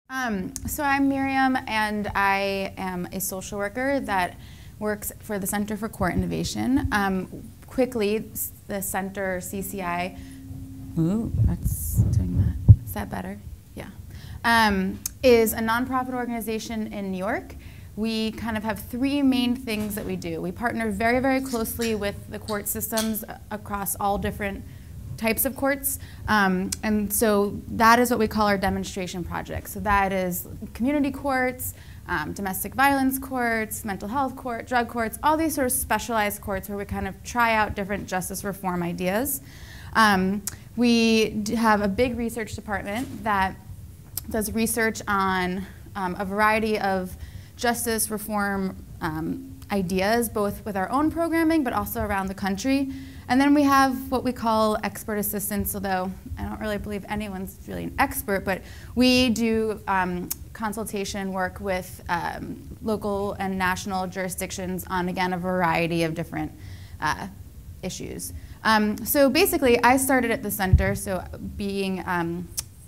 So I'm Miriam, and I am a social worker that works for the Center for Court Innovation. Quickly, the center, CCI, ooh, that's doing that. Is that better? Yeah. Is a nonprofit organization in New York. We kind of have three main things that we do. We partner very, very closely with the court systems across all different types of courts, and so that is what we call our demonstration project. So that is community courts, domestic violence courts, mental health court, drug courts, all these sort of specialized courts where we kind of try out different justice reform ideas. We have a big research department that does research on a variety of justice reform ideas, both with our own programming but also around the country. And then we have what we call expert assistance, although I don't really believe anyone's really an expert, but we do consultation work with local and national jurisdictions on, again, a variety of different issues. So basically, I started at the center, so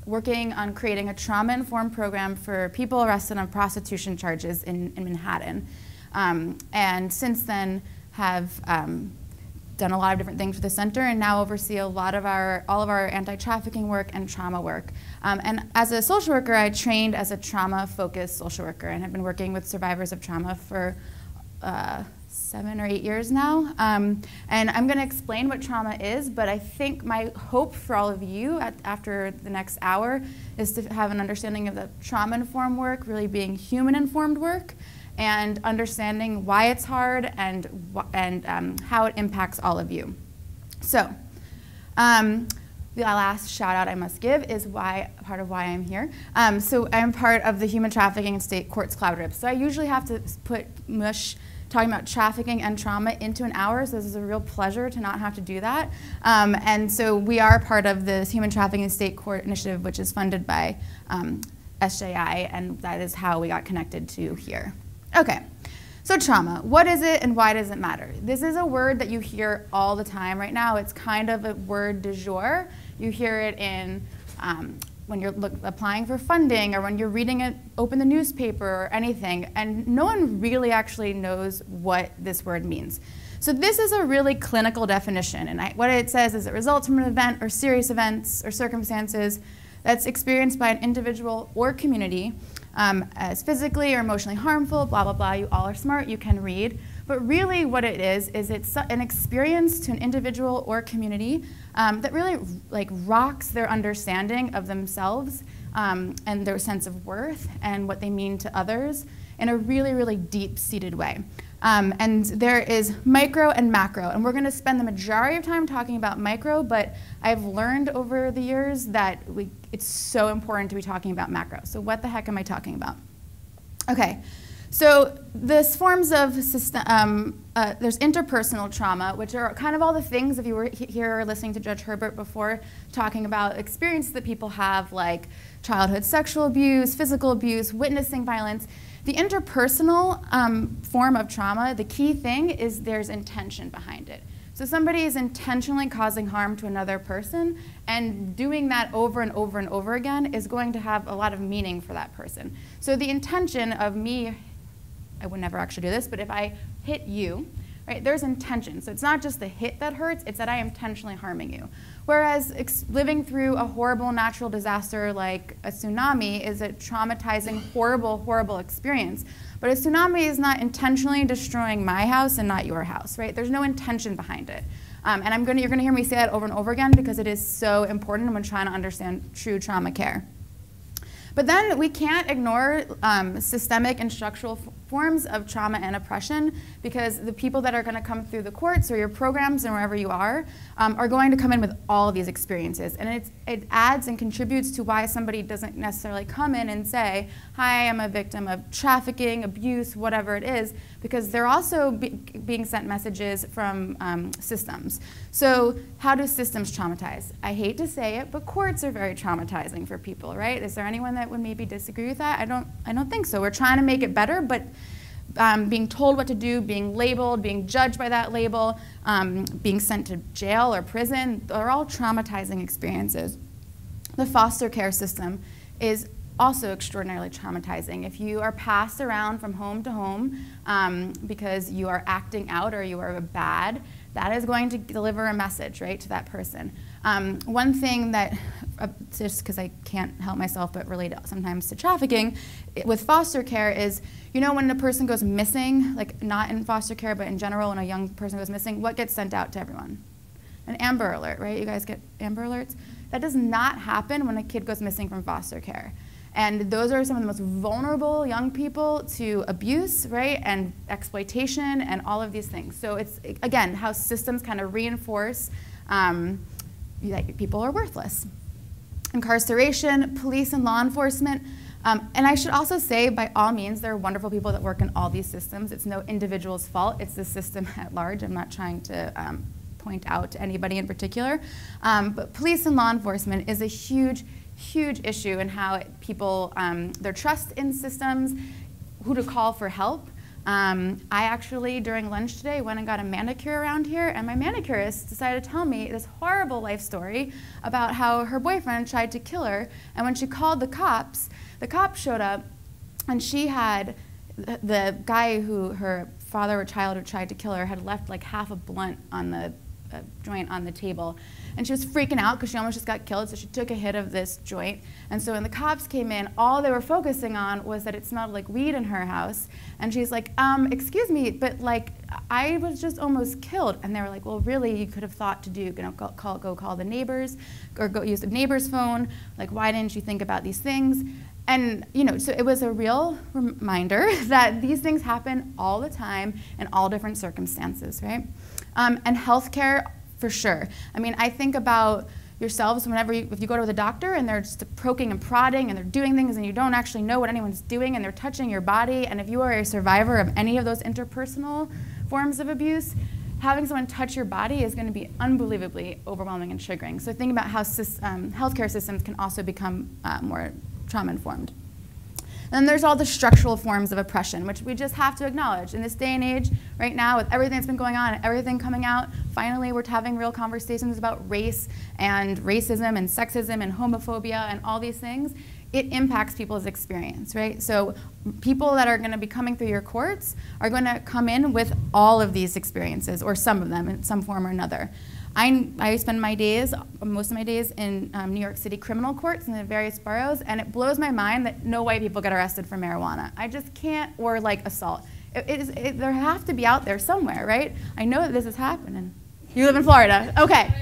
working on creating a trauma-informed program for people arrested on prostitution charges in Manhattan. And since then have done a lot of different things for the center, and now oversee all of our anti-trafficking work and trauma work. And as a social worker, I trained as a trauma-focused social worker and have been working with survivors of trauma for 7 or 8 years now. And I'm going to explain what trauma is, but I think my hope for all of you after the next hour is to have an understanding of the trauma-informed work really being human-informed work, and understanding why it's hard and how it impacts all of you. So the last shout out I must give is part of why I'm here. So I'm part of the Human Trafficking and State Courts Collaborative. So I usually have to put talking about trafficking and trauma into an hour, so this is a real pleasure to not have to do that. And so we are part of this Human Trafficking and State Court Initiative, which is funded by SJI, and that is how we got connected to here. Okay, so trauma, what is it and why does it matter? This is a word that you hear all the time right now. It's kind of a word du jour. You hear it in when you're applying for funding, or when you're reading it, open the newspaper or anything, and no one really actually knows what this word means. So this is a really clinical definition, and what it says is it results from an event or serious events or circumstances that's experienced by an individual or community as physically or emotionally harmful, blah, blah, blah. You all are smart, you can read. But really what it is it's an experience to an individual or community that really rocks their understanding of themselves and their sense of worth and what they mean to others in a really, really deep-seated way. And there is micro and macro, and we're going to spend the majority of time talking about micro, but I've learned over the years that it's so important to be talking about macro. So what the heck am I talking about? Okay, so there's forms of there's interpersonal trauma, which are kind of all the things, if you were here listening to Judge Herbert before, talking about experiences that people have, like childhood sexual abuse, physical abuse, witnessing violence. The interpersonal form of trauma, the key thing is there's intention behind it. So somebody is intentionally causing harm to another person, and doing that over and over and over again is going to have a lot of meaning for that person. So the intention of me, I would never actually do this, but if I hit you, right, there's intention. So it's not just the hit that hurts, it's that I am intentionally harming you. Whereas living through a horrible natural disaster like a tsunami is a traumatizing, horrible, horrible experience. But a tsunami is not intentionally destroying my house and not your house, right? There's no intention behind it. And you're gonna hear me say that over and over again because it is so important when trying to understand true trauma care. But then we can't ignore systemic and structural forms of trauma and oppression, because the people that are going to come through the courts or your programs and wherever you are going to come in with all of these experiences. And it adds and contributes to why somebody doesn't necessarily come in and say, hi, I'm a victim of trafficking, abuse, whatever it is, because they're also being sent messages from systems. So how do systems traumatize? I hate to say it, but courts are very traumatizing for people, right? Is there anyone that would maybe disagree with that? I don't think so. We're trying to make it better, but being told what to do, being labeled, being judged by that label, being sent to jail or prison, they're all traumatizing experiences. The foster care system is also extraordinarily traumatizing. If you are passed around from home to home because you are acting out or you are bad, that is going to deliver a message, right, to that person. One thing that, just because I can't help myself but relate sometimes to trafficking, with foster care is, you know, when a person goes missing, like not in foster care, but in general, when a young person goes missing, what gets sent out to everyone? An Amber Alert, right? You guys get Amber Alerts? That does not happen when a kid goes missing from foster care. And those are some of the most vulnerable young people to abuse, right, and exploitation and all of these things. So it's, again, how systems kind of reinforce that people are worthless. Incarceration, police and law enforcement. And I should also say, by all means, there are wonderful people that work in all these systems. It's no individual's fault. It's the system at large. I'm not trying to point out to anybody in particular. But police and law enforcement is a huge issue in how people, their trust in systems, who to call for help. I actually, during lunch today, went and got a manicure around here, and my manicurist decided to tell me this horrible life story about how her boyfriend tried to kill her, and when she called the cops showed up, and she had, the guy who, her father or child who tried to kill her, had left like half a blunt on the joint on the table. And she was freaking out because she almost just got killed, so she took a hit of this joint. And so when the cops came in, all they were focusing on was that it smelled like weed in her house. And she's like, excuse me, but like, I was just almost killed. And they were like, well, really, you could have thought to do, you know, go call the neighbors, or go use the neighbor's phone. Like, why didn't you think about these things? And, you know, so it was a real reminder that these things happen all the time in all different circumstances, right? And healthcare, for sure. I mean, I think about yourselves whenever if you go to the doctor and they're just poking and prodding and they're doing things and you don't actually know what anyone's doing and they're touching your body, and if you are a survivor of any of those interpersonal forms of abuse, having someone touch your body is going to be unbelievably overwhelming and triggering. So think about how healthcare systems can also become more trauma-informed. Then there's all the structural forms of oppression, which we just have to acknowledge. In this day and age, right now, with everything that's been going on and everything coming out, finally we're having real conversations about race and racism and sexism and homophobia and all these things. It impacts people's experience, right? So people that are going to be coming through your courts are going to come in with all of these experiences, or some of them in some form or another. I spend my days, most of my days, in New York City criminal courts in the various boroughs, and it blows my mind that no white people get arrested for marijuana. I just can't, or like assault. There have to be out there somewhere, right? I know that this is happening. You live in Florida, okay.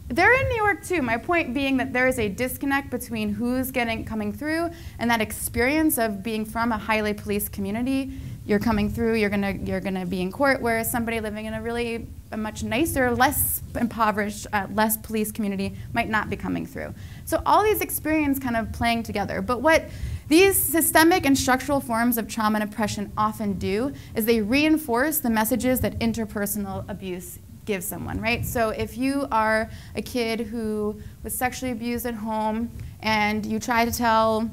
They're in New York too. My point being that there is a disconnect between who's coming through and that experience of being from a highly policed community. You're coming through, you're gonna be in court, whereas somebody living in a much nicer, less impoverished, less policed community might not be coming through. So all these experiences kind of playing together. But what these systemic and structural forms of trauma and oppression often do is they reinforce the messages that interpersonal abuse gives someone, right? So if you are a kid who was sexually abused at home and you try to tell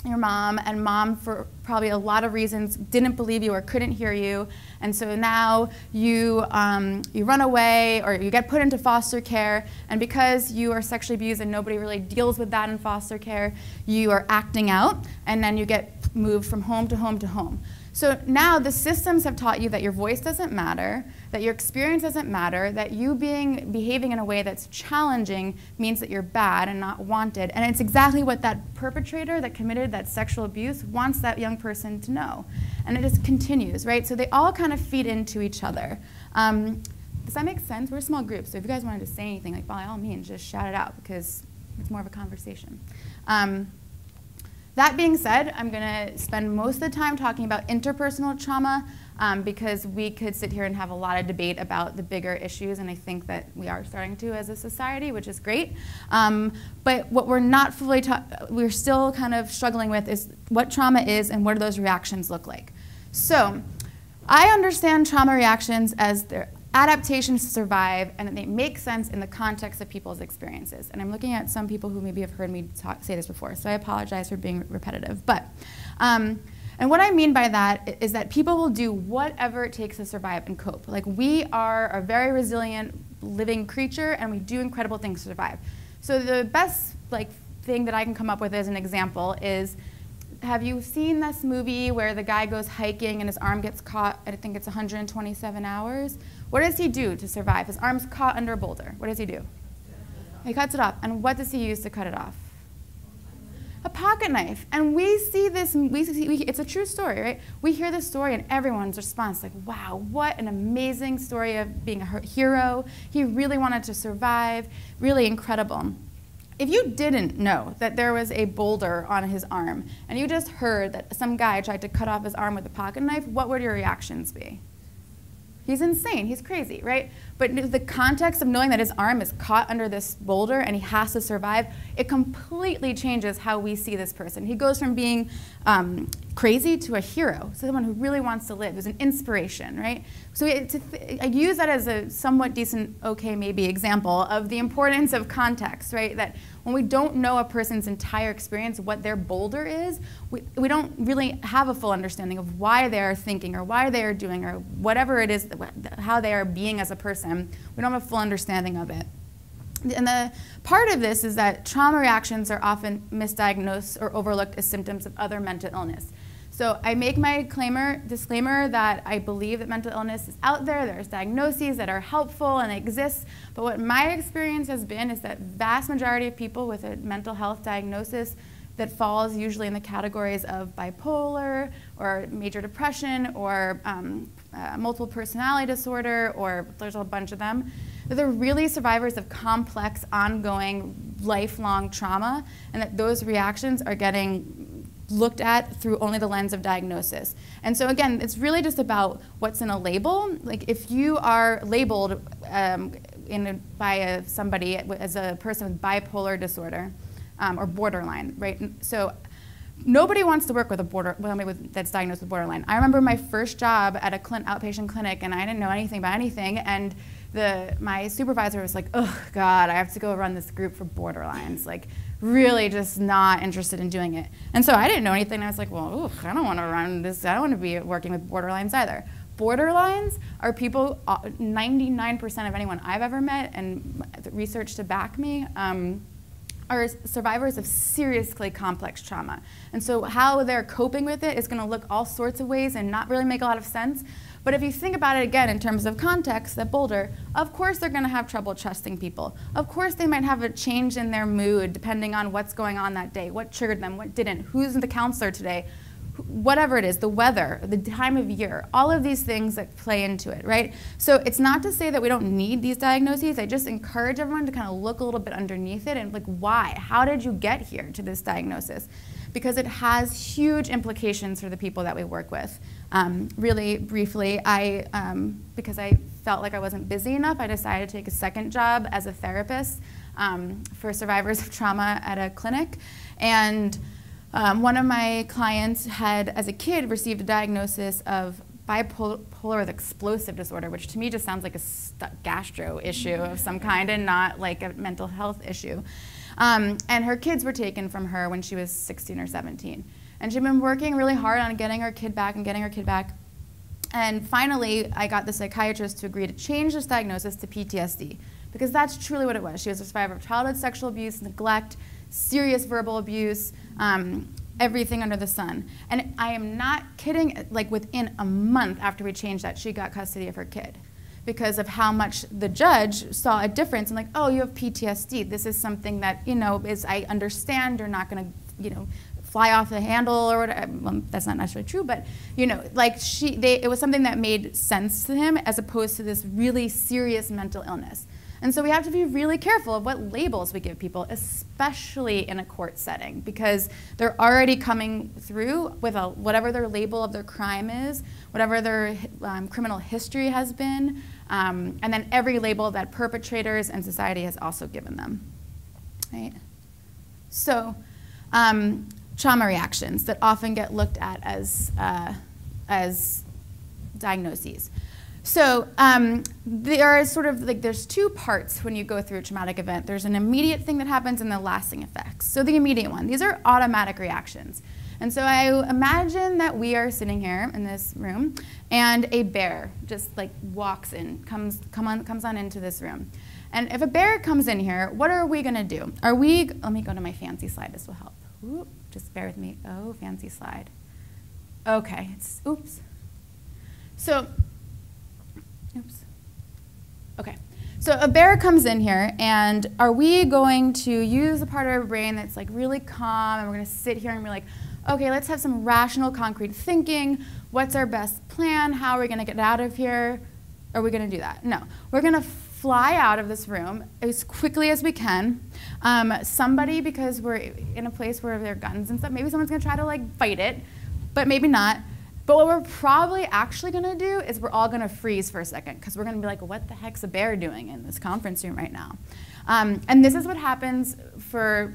your mom, and mom, for probably a lot of reasons, didn't believe you or couldn't hear you, and so now you run away or you get put into foster care, and because you are sexually abused and nobody really deals with that in foster care, you are acting out, and then you get moved from home to home to home. So now the systems have taught you that your voice doesn't matter, that your experience doesn't matter, that you behaving in a way that's challenging means that you're bad and not wanted. And it's exactly what that perpetrator that committed that sexual abuse wants that young person to know. And it just continues, right? So they all kind of feed into each other. Does that make sense? We're a small group, so if you guys wanted to say anything, like, by all means, just shout it out, because it's more of a conversation. That being said, I'm going to spend most of the time talking about interpersonal trauma because we could sit here and have a lot of debate about the bigger issues, and I think that we are starting to as a society, which is great. But what we're not fully we're still kind of struggling with is what trauma is and what do those reactions look like. So I understand trauma reactions as their adaptations to survive, and that they make sense in the context of people's experiences. And I'm looking at some people who maybe have heard me say this before, so I apologize for being repetitive. But, and what I mean by that is that people will do whatever it takes to survive and cope. Like, we are a very resilient living creature, and we do incredible things to survive. So the best thing that I can come up with as an example is, have you seen this movie where the guy goes hiking and his arm gets caught, I think it's 127 hours? What does he do to survive? His arm's caught under a boulder. What does he do? He cuts it off. And what does he use to cut it off? A pocket knife. And we see this, it's a true story, right? We hear this story and everyone's response like, wow, what an amazing story of being a hero. He really wanted to survive, really incredible. If you didn't know that there was a boulder on his arm and you just heard that some guy tried to cut off his arm with a pocket knife, what would your reactions be? He's insane, he's crazy, right? But the context of knowing that his arm is caught under this boulder and he has to survive, it completely changes how we see this person. He goes from being crazy to a hero, someone who really wants to live, who's an inspiration, right? So I use that as a somewhat decent, okay, maybe example of the importance of context, right? That when we don't know a person's entire experience, what their boulder is, we don't really have a full understanding of why they are thinking or why they are doing or whatever it is, how they are being as a person. We don't have a full understanding of it. And the part of this is that trauma reactions are often misdiagnosed or overlooked as symptoms of other mental illness. So I make my disclaimer that I believe that mental illness is out there. There's diagnoses that are helpful and exist. But what my experience has been is that vast majority of people with a mental health diagnosis that falls usually in the categories of bipolar or major depression or multiple personality disorder, or there's a bunch of them, that they're really survivors of complex, ongoing, lifelong trauma, and that those reactions are getting looked at through only the lens of diagnosis. And so again, it's really just about what's in a label. Like if you are labeled by somebody as a person with bipolar disorder or borderline, right? So nobody wants to work with somebody that's diagnosed with borderline. I remember my first job at a outpatient clinic, and I didn't know anything about anything, and my supervisor was like, oh God, I have to go run this group for borderlines. Like, really just not interested in doing it. And so I didn't know anything. I was like, well, I don't want to run this. I don't want to be working with borderlines either. Borderlines are people, 99% of anyone I've ever met, and research to back me, are survivors of seriously complex trauma. And so how they're coping with it is going to look all sorts of ways and not really make a lot of sense. But if you think about it again in terms of context, that boulder, of course they're going to have trouble trusting people. Of course they might have a change in their mood depending on what's going on that day, what triggered them, what didn't, who's the counselor today, whatever it is, the weather, the time of year, all of these things that play into it, right? So it's not to say that we don't need these diagnoses. I just encourage everyone to kind of look a little bit underneath it and like, why? How did you get here to this diagnosis? Because it has huge implications for the people that we work with. Really briefly, because I felt like I wasn't busy enough, I decided to take a second job as a therapist for survivors of trauma at a clinic. And one of my clients had, as a kid, received a diagnosis of bipolar with explosive disorder, which to me just sounds like a gastro issue of some kind and not like a mental health issue. And her kids were taken from her when she was 16 or 17. And she'd been working really hard on getting her kid back and getting her kid back. And finally, I got the psychiatrist to agree to change this diagnosis to PTSD, because that's truly what it was. She was a survivor of childhood sexual abuse, neglect, serious verbal abuse, everything under the sun. And I am not kidding, like within a month after we changed that, she got custody of her kid, because of how much the judge saw a difference and like, oh, you have PTSD. This is something that, I understand, you're not gonna, fly off the handle or whatever. Well, that's not necessarily true, but it was something that made sense to him as opposed to this really serious mental illness. And so we have to be really careful of what labels we give people, especially in a court setting, because they're already coming through with whatever their label of their crime is, whatever their criminal history has been, and then every label that perpetrators and society has also given them. Right? So, trauma reactions that often get looked at as diagnoses. So there are there's two parts when you go through a traumatic event. There's an immediate thing that happens and the lasting effects. So the immediate one, these are automatic reactions. And so I imagine that we are sitting here in this room and a bear just like walks in, comes on into this room. And if a bear comes in here, what are we gonna do? Let me go to my fancy slide, this will help. Ooh, just bear with me. Oh, fancy slide. Okay, oops. So, okay. So a bear comes in here, and are we going to use the part of our brain that's like really calm, and we're gonna sit here and be like, okay, let's have some rational, concrete thinking. What's our best plan? How are we gonna get out of here? Are we gonna do that? No, we're gonna fly out of this room as quickly as we can. Somebody, because we're in a place where there are guns and stuff, maybe someone's gonna try to like fight it, but maybe not. But what we're probably actually gonna do is we're all gonna freeze for a second, because we're gonna be like, what the heck's a bear doing in this conference room right now? And this is what happens for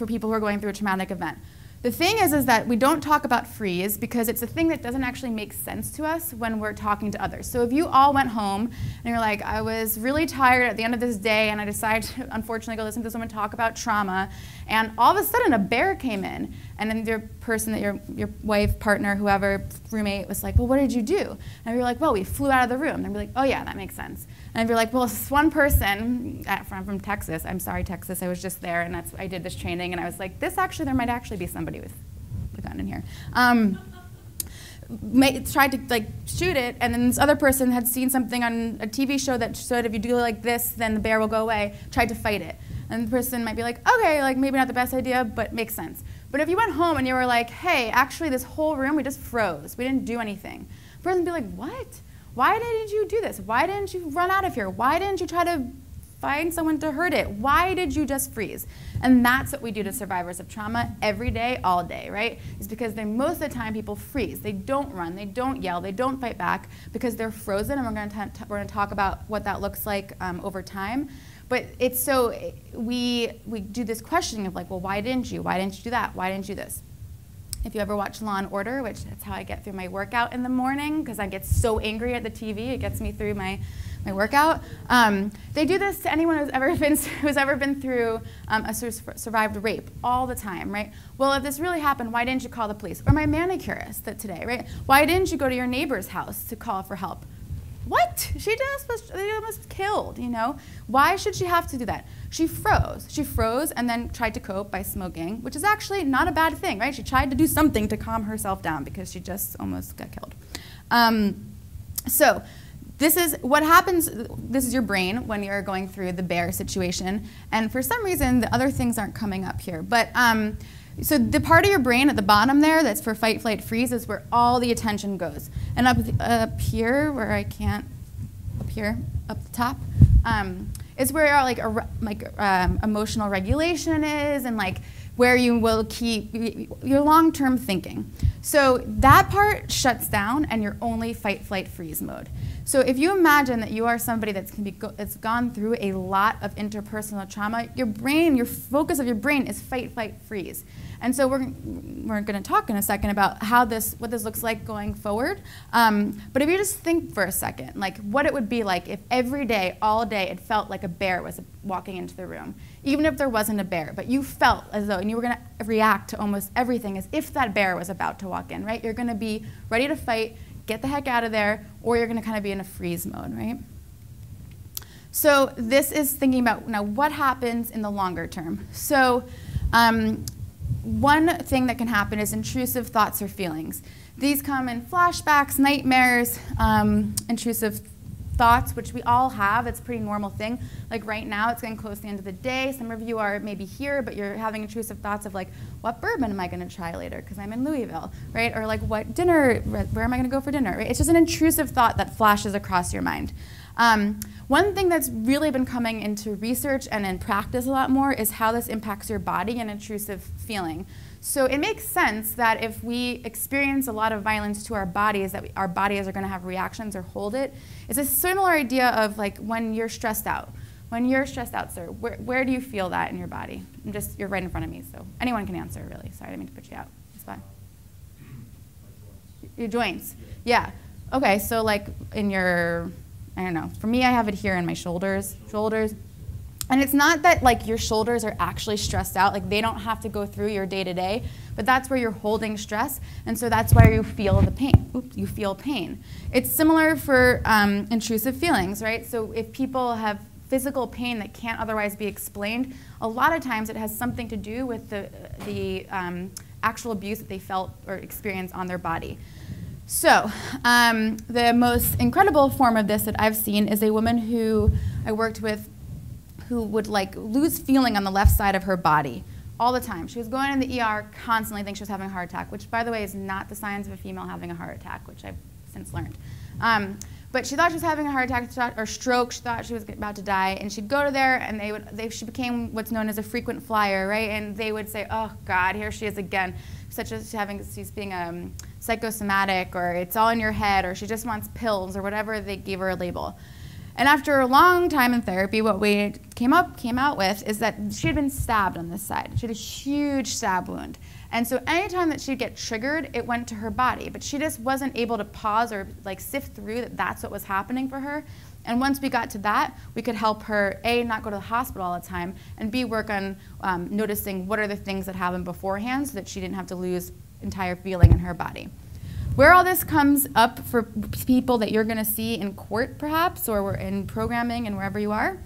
people who are going through a traumatic event. The thing is that we don't talk about freeze because it's a thing that doesn't actually make sense to us when we're talking to others. So if you all went home and you're like, I was really tired at the end of this day and I decided to unfortunately go listen to someone talk about trauma, and all of a sudden a bear came in, and then your person, that your wife, partner, whoever, roommate was like, well, what did you do? And you're like, well, we flew out of the room. And you're like, oh yeah, that makes sense. And you're like, well, this one person from Texas, I'm sorry, Texas, I was just there, and I did this training, and I was like, there might actually be somebody with a gun in here. Tried to like shoot it, and then this other person had seen something on a TV show that showed if you do like this, then the bear will go away, tried to fight it. And the person might be like, okay, like maybe not the best idea, but makes sense. But if you went home and you were like, hey, actually this whole room, we just froze. We didn't do anything. The person would be like, what? Why didn't you do this? Why didn't you run out of here? Why didn't you try to find someone to hurt it? Why did you just freeze? And that's what we do to survivors of trauma every day, all day, right? It's because most of the time people freeze. They don't run, they don't yell, they don't fight back because they're frozen, and we're gonna talk about what that looks like over time. But it's so, we do this questioning of like, well, why didn't you? Why didn't you do that? Why didn't you do this? If you ever watch Law and Order, which that's how I get through my workout in the morning, because I get so angry at the TV, it gets me through my workout. They do this to anyone who's ever been through a survived rape all the time, right? Well, if this really happened, why didn't you call the police? Or my manicurist today, right? Why didn't you go to your neighbor's house to call for help? What? They almost killed, you know? Why should she have to do that? She froze. She froze and then tried to cope by smoking, which is actually not a bad thing, right? She tried to do something to calm herself down because she just almost got killed. So this is what happens. This is your brain when you're going through the bear situation. And for some reason, the other things aren't coming up here. But so the part of your brain at the bottom there that's for fight, flight, freeze is where all the attention goes. And up here, where I can't, up the top, is where like emotional regulation is, and like where you will keep your long-term thinking. So that part shuts down, and you're only fight, flight, freeze mode. So if you imagine that you are somebody that's gone through a lot of interpersonal trauma, your brain, your focus of your brain is fight, flight, freeze. And so we're going to talk in a second about what this looks like going forward. But if you just think for a second, like what it would be like if every day, all day, it felt like a bear was walking into the room, even if there wasn't a bear, but you felt as though, and you were going to react to almost everything as if that bear was about to walk in, right? You're going to be ready to fight, get the heck out of there, or you're going to kind of be in a freeze mode, right? So this is thinking about now what happens in the longer term. So one thing that can happen is intrusive thoughts or feelings. These come in flashbacks, nightmares, intrusive thoughts, which we all have. It's a pretty normal thing. Like right now, it's getting close to the end of the day. Some of you are maybe here, but you're having intrusive thoughts of like, what bourbon am I going to try later because I'm in Louisville, right? Or like, what dinner, where am I going to go for dinner, right? It's just an intrusive thought that flashes across your mind. One thing that's really been coming into research and in practice a lot more is how this impacts your body and intrusive feeling. So it makes sense that if we experience a lot of violence to our bodies, that our bodies are going to have reactions or hold it. It's a similar idea of like when you're stressed out. When you're stressed out, sir, where do you feel that in your body? You're right in front of me, so anyone can answer, really. Sorry, I didn't mean to put you out. It's fine. Your joints. Yeah. Okay, so like in your, I don't know. For me, I have it here in my shoulders. And it's not that like your shoulders are actually stressed out, like they don't have to go through your day-to-day, but that's where you're holding stress, and so that's where you feel the pain. Oops, you feel pain. It's similar for intrusive feelings, right? So if people have physical pain that can't otherwise be explained, a lot of times it has something to do with the actual abuse that they felt or experienced on their body. So the most incredible form of this that I've seen is a woman who I worked with who would like lose feeling on the left side of her body all the time. She was going in the ER constantly, thinking she was having a heart attack, which by the way is not the signs of a female having a heart attack, which I've since learned. But she thought she was having a heart attack or stroke. She thought she was about to die, and she'd go to there, and she became what's known as a frequent flyer, right? And they would say, "Oh God, here she is again," such as she's being psychosomatic, or it's all in your head, or she just wants pills, or whatever they gave her a label. And after a long time in therapy, what we came out with is that she had been stabbed on this side. She had a huge stab wound. And so anytime that she'd get triggered, it went to her body. But she just wasn't able to pause or like sift through that that's what was happening for her. And once we got to that, we could help her, A, not go to the hospital all the time, and B, work on noticing what are the things that happened beforehand so that she didn't have to lose entire feeling in her body. Where all this comes up for people that you're going to see in court, perhaps, or in programming and wherever you are,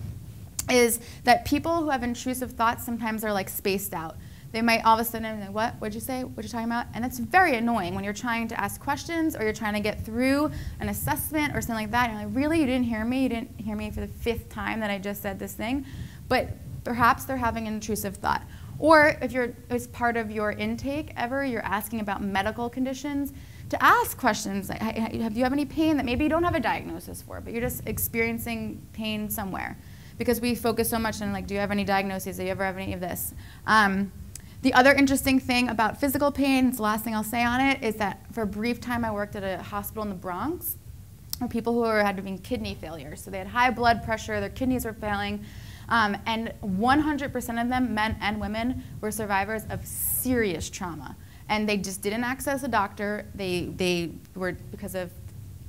is that people who have intrusive thoughts sometimes are like spaced out. They might all of a sudden, what? What'd you say? What are you talking about? And it's very annoying when you're trying to ask questions or you're trying to get through an assessment or something like that. You're like, really? You didn't hear me? You didn't hear me for the 5th time that I just said this thing? But perhaps they're having an intrusive thought. Or if as part of your intake ever, you're asking about medical conditions, to ask questions like, do you have any pain that maybe you don't have a diagnosis for, but you're just experiencing pain somewhere? Because we focus so much on like, do you have any diagnoses? Do you ever have any of this? The other interesting thing about physical pain, it's the last thing I'll say on it, is that for a brief time I worked at a hospital in the Bronx for people who had having kidney failure. So they had high blood pressure, their kidneys were failing, and 100% of them, men and women, were survivors of serious trauma. And they just didn't access a doctor. They were, because of,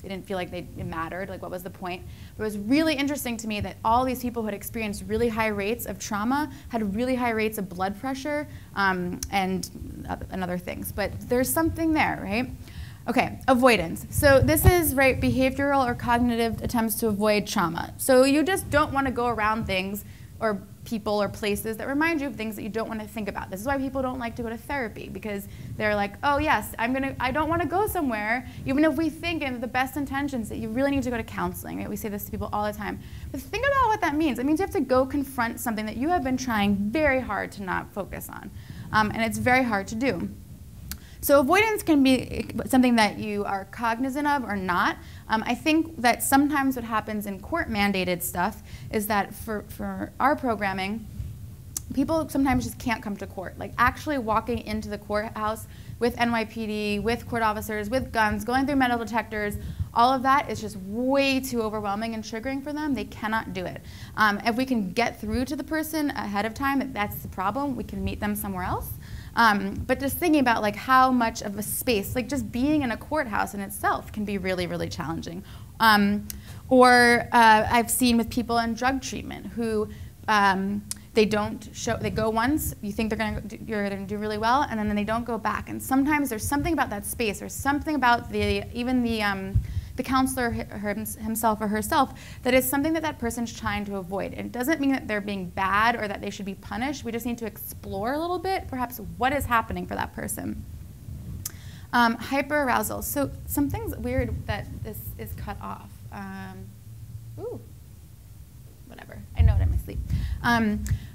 they didn't feel like it mattered, like what was the point? But it was really interesting to me that all these people who had experienced really high rates of trauma had really high rates of blood pressure and other things. But there's something there, right? Okay, avoidance. So this is, right, behavioral or cognitive attempts to avoid trauma. So you just don't want to go around things or people or places that remind you of things that you don't want to think about. This is why people don't like to go to therapy, because they're like, oh yes, I don't want to go somewhere, even if we think in the best intentions that you really need to go to counseling. Right? We say this to people all the time. But think about what that means. It means you have to go confront something that you have been trying very hard to not focus on. And it's very hard to do. So avoidance can be something that you are cognizant of or not. I think that sometimes what happens in court-mandated stuff is that for our programming, people sometimes just can't come to court. Like actually walking into the courthouse with NYPD, with court officers, with guns, going through metal detectors, all of that is just way too overwhelming and triggering for them. They cannot do it. If we can get through to the person ahead of time that that's the problem, we can meet them somewhere else. But just thinking about like how much of a space, like just being in a courthouse in itself can be really, really challenging. Or I've seen with people in drug treatment who they go once, you think you're gonna do really well, and then they don't go back. And sometimes there's something about that space, or something about even the counselor himself or herself, that is something that person's trying to avoid. And it doesn't mean that they're being bad or that they should be punished. We just need to explore a little bit, perhaps, what is happening for that person. Hyperarousal. So something's weird that this is cut off. Ooh, whatever. I know it in my sleep.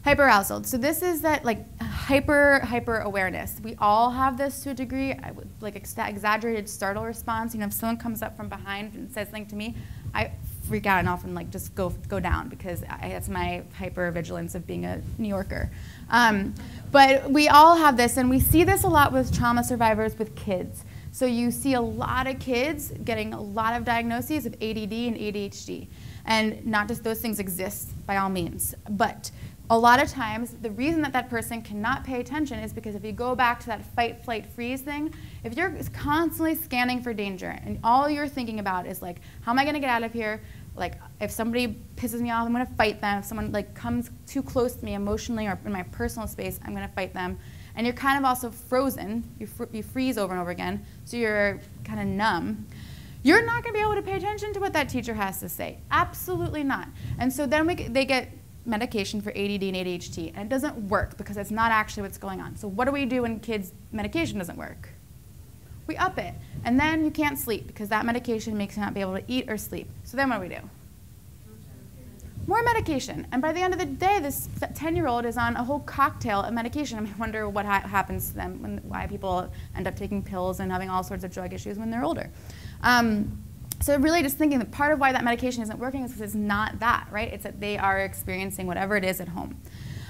Hyperarousal. So this is that like hyper awareness. We all have this to a degree. I would like exaggerated startle response. You know, if someone comes up from behind and says something to me, I freak out and often like just go down, because that's my hyper vigilance of being a New Yorker. But we all have this, and we see this a lot with trauma survivors with kids. So you see a lot of kids getting a lot of diagnoses of ADD and ADHD. And not just those things exist by all means, but a lot of times the reason that person cannot pay attention is because if you go back to that fight, flight, freeze thing, if you're constantly scanning for danger and all you're thinking about is like, how am I going to get out of here? Like, if somebody pisses me off, I'm going to fight them. If someone like comes too close to me emotionally or in my personal space, I'm going to fight them. And you're kind of also frozen. You freeze over and over again, so you're kind of numb. You're not going to be able to pay attention to what that teacher has to say. Absolutely not. And so then they get medication for ADD and ADHD, and it doesn't work because it's not actually what's going on. So what do we do when kids' medication doesn't work? We up it. And then you can't sleep because that medication makes you not be able to eat or sleep. So then what do we do? More medication. And by the end of the day, this 10-year-old is on a whole cocktail of medication. I wonder what happens to them, why people end up taking pills and having all sorts of drug issues when they're older. So really just thinking that part of why that medication isn't working is because it's not that, right? It's that they are experiencing whatever it is at home.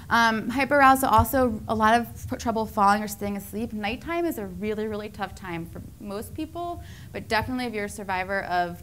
Hyperarousal, also a lot of trouble falling or staying asleep. Nighttime is a really, really tough time for most people, but definitely if you're a survivor of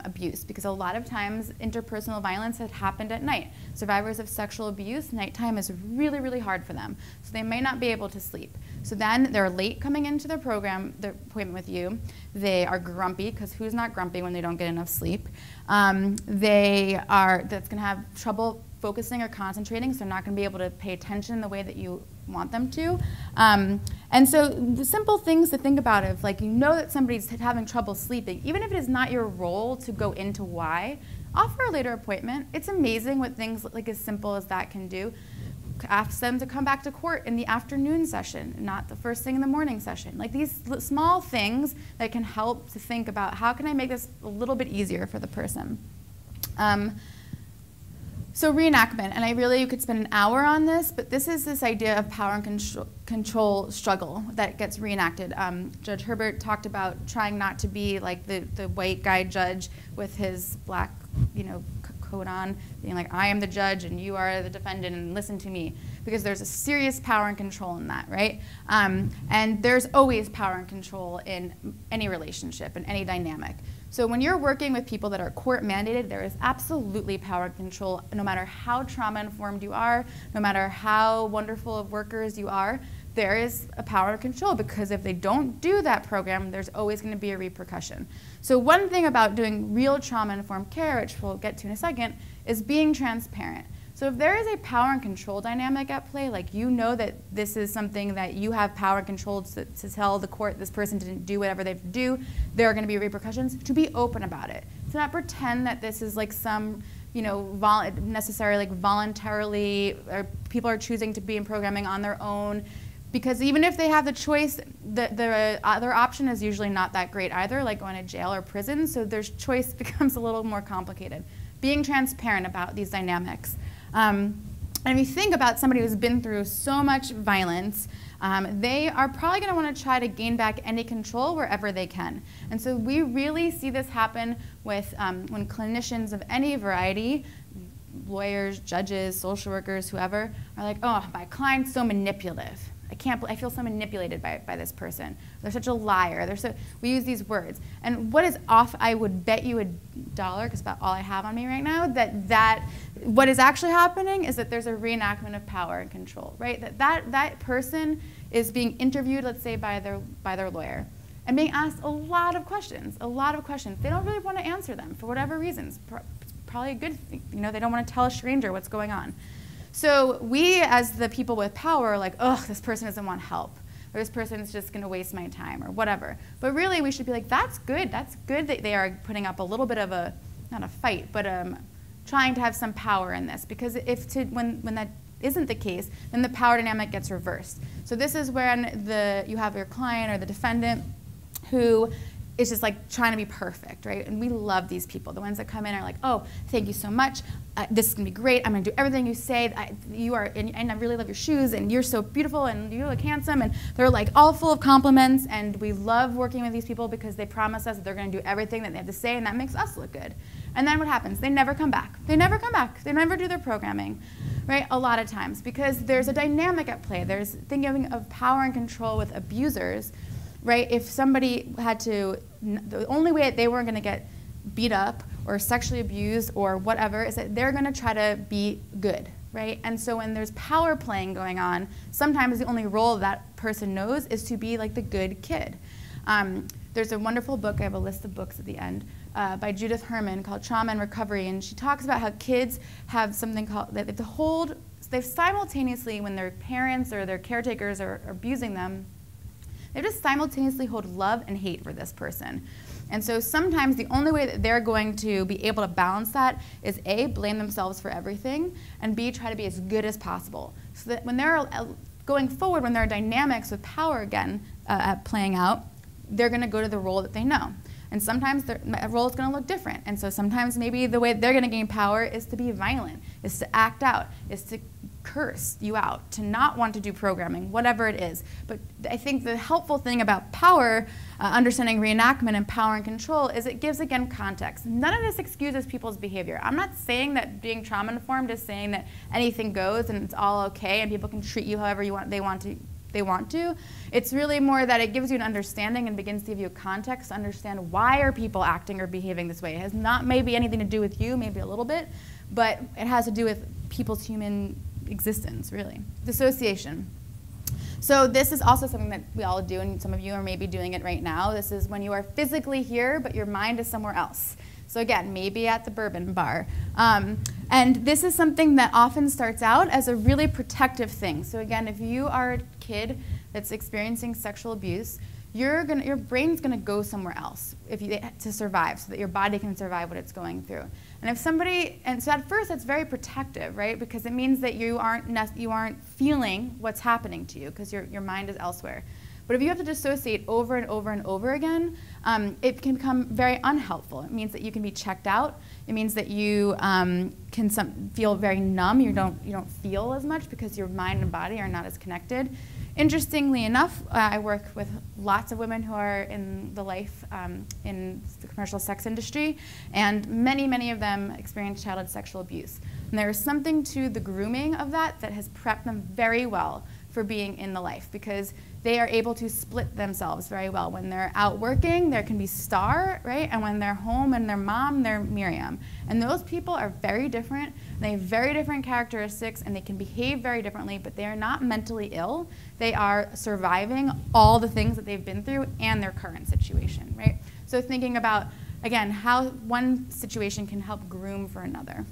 abuse, because a lot of times interpersonal violence had happened at night. Survivors of sexual abuse, nighttime is really, really hard for them. So they may not be able to sleep. So then they're late coming into their appointment with you. They are grumpy, because who's not grumpy when they don't get enough sleep? That's going to have trouble focusing or concentrating, so they're not going to be able to pay attention the way that you want them to. And so the simple things to think about is, like, you know that somebody's having trouble sleeping, even if it is not your role to go into why, offer a later appointment. It's amazing what things like as simple as that can do. Ask them to come back to court in the afternoon session, not the first thing in the morning session. Like these small things that can help to think about how can I make this a little bit easier for the person. So reenactment, and I really could spend an hour on this, but this is this idea of power and control struggle that gets reenacted. Judge Herbert talked about trying not to be like the white guy judge with his black, coat on, being like, I am the judge and you are the defendant and listen to me, because there's a serious power and control in that, right? And there's always power and control in any relationship, in any dynamic. So when you're working with people that are court mandated, there is absolutely power and control, no matter how trauma informed you are, no matter how wonderful of workers you are, there is a power and control, because if they don't do that program, there's always going to be a repercussion. So one thing about doing real trauma-informed care, which we'll get to in a second, is being transparent. So if there is a power and control dynamic at play, like you know that this is something that you have power and control to tell the court this person didn't do whatever they have to do, there are going to be repercussions, to be open about it. To not pretend that this is like some necessarily like voluntarily, or people are choosing to be in programming on their own. Because even if they have the choice, the other option is usually not that great either, like going to jail or prison, so their choice becomes a little more complicated. Being transparent about these dynamics. And if you think about somebody who's been through so much violence, they are probably going to want to try to gain back any control wherever they can. And so we really see this happen with when clinicians of any variety, lawyers, judges, social workers, whoever, are like, oh, my client's so manipulative. I feel so manipulated by this person. They're such a liar. We use these words. And what is off, I would bet you $1, because it's about all I have on me right now, that what is actually happening is that there's a reenactment of power and control, right? That person is being interviewed, let's say, by their lawyer, and being asked a lot of questions. They don't really want to answer them for whatever reasons. Probably a good thing. They don't want to tell a stranger what's going on. So we, as the people with power, are like, ugh, this person doesn't want help, or this person is just going to waste my time, or whatever. But really, we should be like, that's good. That's good that they are putting up a little bit of not a fight, but trying to have some power in this. Because when that isn't the case, then the power dynamic gets reversed. So this is when you have your client or the defendant who is just like trying to be perfect, right? And we love these people. The ones that come in are like, oh, thank you so much. This is gonna be great. I'm gonna do everything you say. And I really love your shoes, and you're so beautiful, and you look handsome. And they're like all full of compliments, and we love working with these people because they promise us that they're gonna do everything that they have to say, and that makes us look good. And then what happens? They never come back. They never come back. They never do their programming, right? A lot of times, because there's a dynamic at play. There's thinking of power and control with abusers, right? If somebody had to, the only way that they weren't going to get beat up or sexually abused or whatever is that they're going to try to be good, right? And so when there's power playing going on, sometimes the only role that person knows is to be like the good kid. There's a wonderful book, I have a list of books at the end, by Judith Herman called Trauma and Recovery, and she talks about how kids have something called, they've simultaneously, when their parents or their caretakers are abusing them, they just simultaneously hold love and hate for this person. And so sometimes the only way that they're going to be able to balance that is A, blame themselves for everything, and B, try to be as good as possible. So that when they're going forward, when there are dynamics with power again playing out, they're going to go to the role that they know. And sometimes their role is going to look different. And so sometimes maybe the way they're going to gain power is to be violent, is to act out, is to curse you out, to not want to do programming, whatever it is. But I think the helpful thing about power, understanding reenactment and power and control, is it gives, again, context. None of this excuses people's behavior. I'm not saying that being trauma-informed is saying that anything goes and it's all okay and people can treat you however they want to. It's really more that it gives you an understanding and begins to give you a context to understand why are people acting or behaving this way. It has not maybe anything to do with you, maybe a little bit, but it has to do with people's human existence, really. Dissociation. So this is also something that we all do, and some of you are maybe doing it right now. This is when you are physically here, but your mind is somewhere else. So again, maybe at the bourbon bar. And this is something that often starts out as a really protective thing. So again, if you are a kid that's experiencing sexual abuse, your brain's gonna go somewhere else to survive, so that your body can survive what it's going through. And so at first it's very protective, right? Because it means that you aren't feeling what's happening to you, because your mind is elsewhere. But if you have to dissociate over and over and over again, it can become very unhelpful. It means that you can be checked out. It means that you can feel very numb. You don't feel as much because your mind and body are not as connected. Interestingly enough, I work with lots of women who are in the in the commercial sex industry, and many of them experience childhood sexual abuse. And there is something to the grooming of that has prepped them very well for being in the life, because they are able to split themselves very well. When they're out working, there can be Star, right? And when they're home and they're mom, they're Miriam. And those people are very different, and they have very different characteristics, and they can behave very differently, but they are not mentally ill. They are surviving all the things that they've been through and their current situation, right? So thinking about, again, how one situation can help groom for another.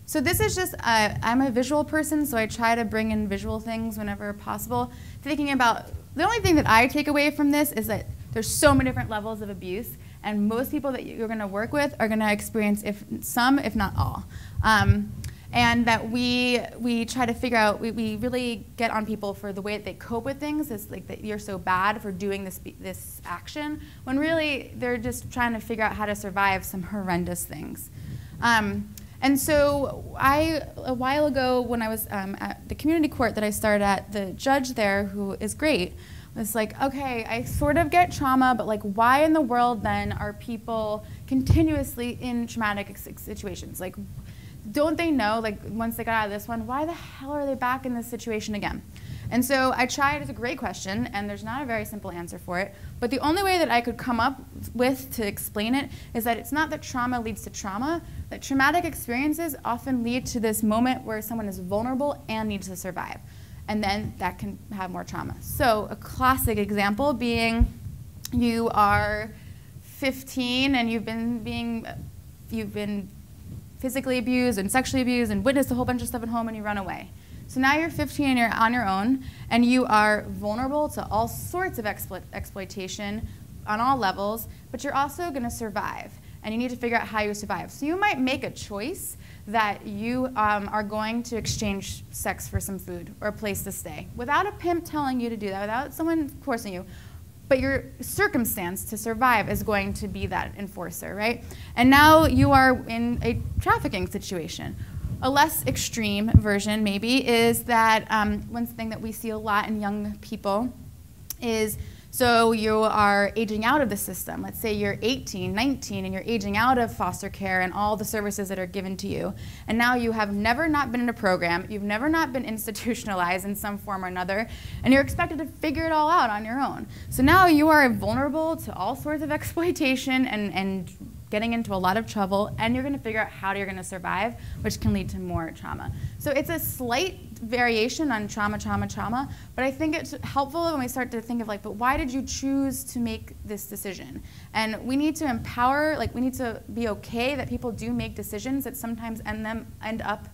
So this is just, I'm a visual person, so I try to bring in visual things whenever possible. Thinking about, the only thing that I take away from this is that there's so many different levels of abuse, and most people that you're gonna work with are gonna experience some, if not all. And that we try to figure out, we really get on people for the way that they cope with things. It's like that you're so bad for doing this action, when really they're just trying to figure out how to survive some horrendous things. And so a while ago when I was at the community court that I started at, the judge there, who is great, was like, okay, I sort of get trauma, but like, why in the world then are people continuously in traumatic situations? Like, don't they know, like, once they got out of this one, why the hell are they back in this situation again? And so I tried, it's a great question, and there's not a very simple answer for it, but the only way that I could come up with to explain it is that it's not that trauma leads to trauma, that traumatic experiences often lead to this moment where someone is vulnerable and needs to survive. And then that can have more trauma. So a classic example being you are 15 and you've been physically abused and sexually abused and witnessed a whole bunch of stuff at home, and you run away. So now you're 15 and you're on your own, and you are vulnerable to all sorts of exploitation on all levels, but you're also going to survive, and you need to figure out how you survive. So you might make a choice that you are going to exchange sex for some food or a place to stay, without a pimp telling you to do that, without someone forcing you. But your circumstance to survive is going to be that enforcer, right? And now you are in a trafficking situation. A less extreme version, maybe, is that one thing that we see a lot in young people is, so you are aging out of the system. Let's say you're 18, 19, and you're aging out of foster care and all the services that are given to you. And now you have never not been in a program, you've never not been institutionalized in some form or another, and you're expected to figure it all out on your own. So now you are vulnerable to all sorts of exploitation and getting into a lot of trouble, and you're going to figure out how you're going to survive, which can lead to more trauma. So it's a slight variation on trauma, but I think it's helpful when we start to think of, like, but why did you choose to make this decision? And we need to empower, like, we need to be okay that people do make decisions that sometimes end up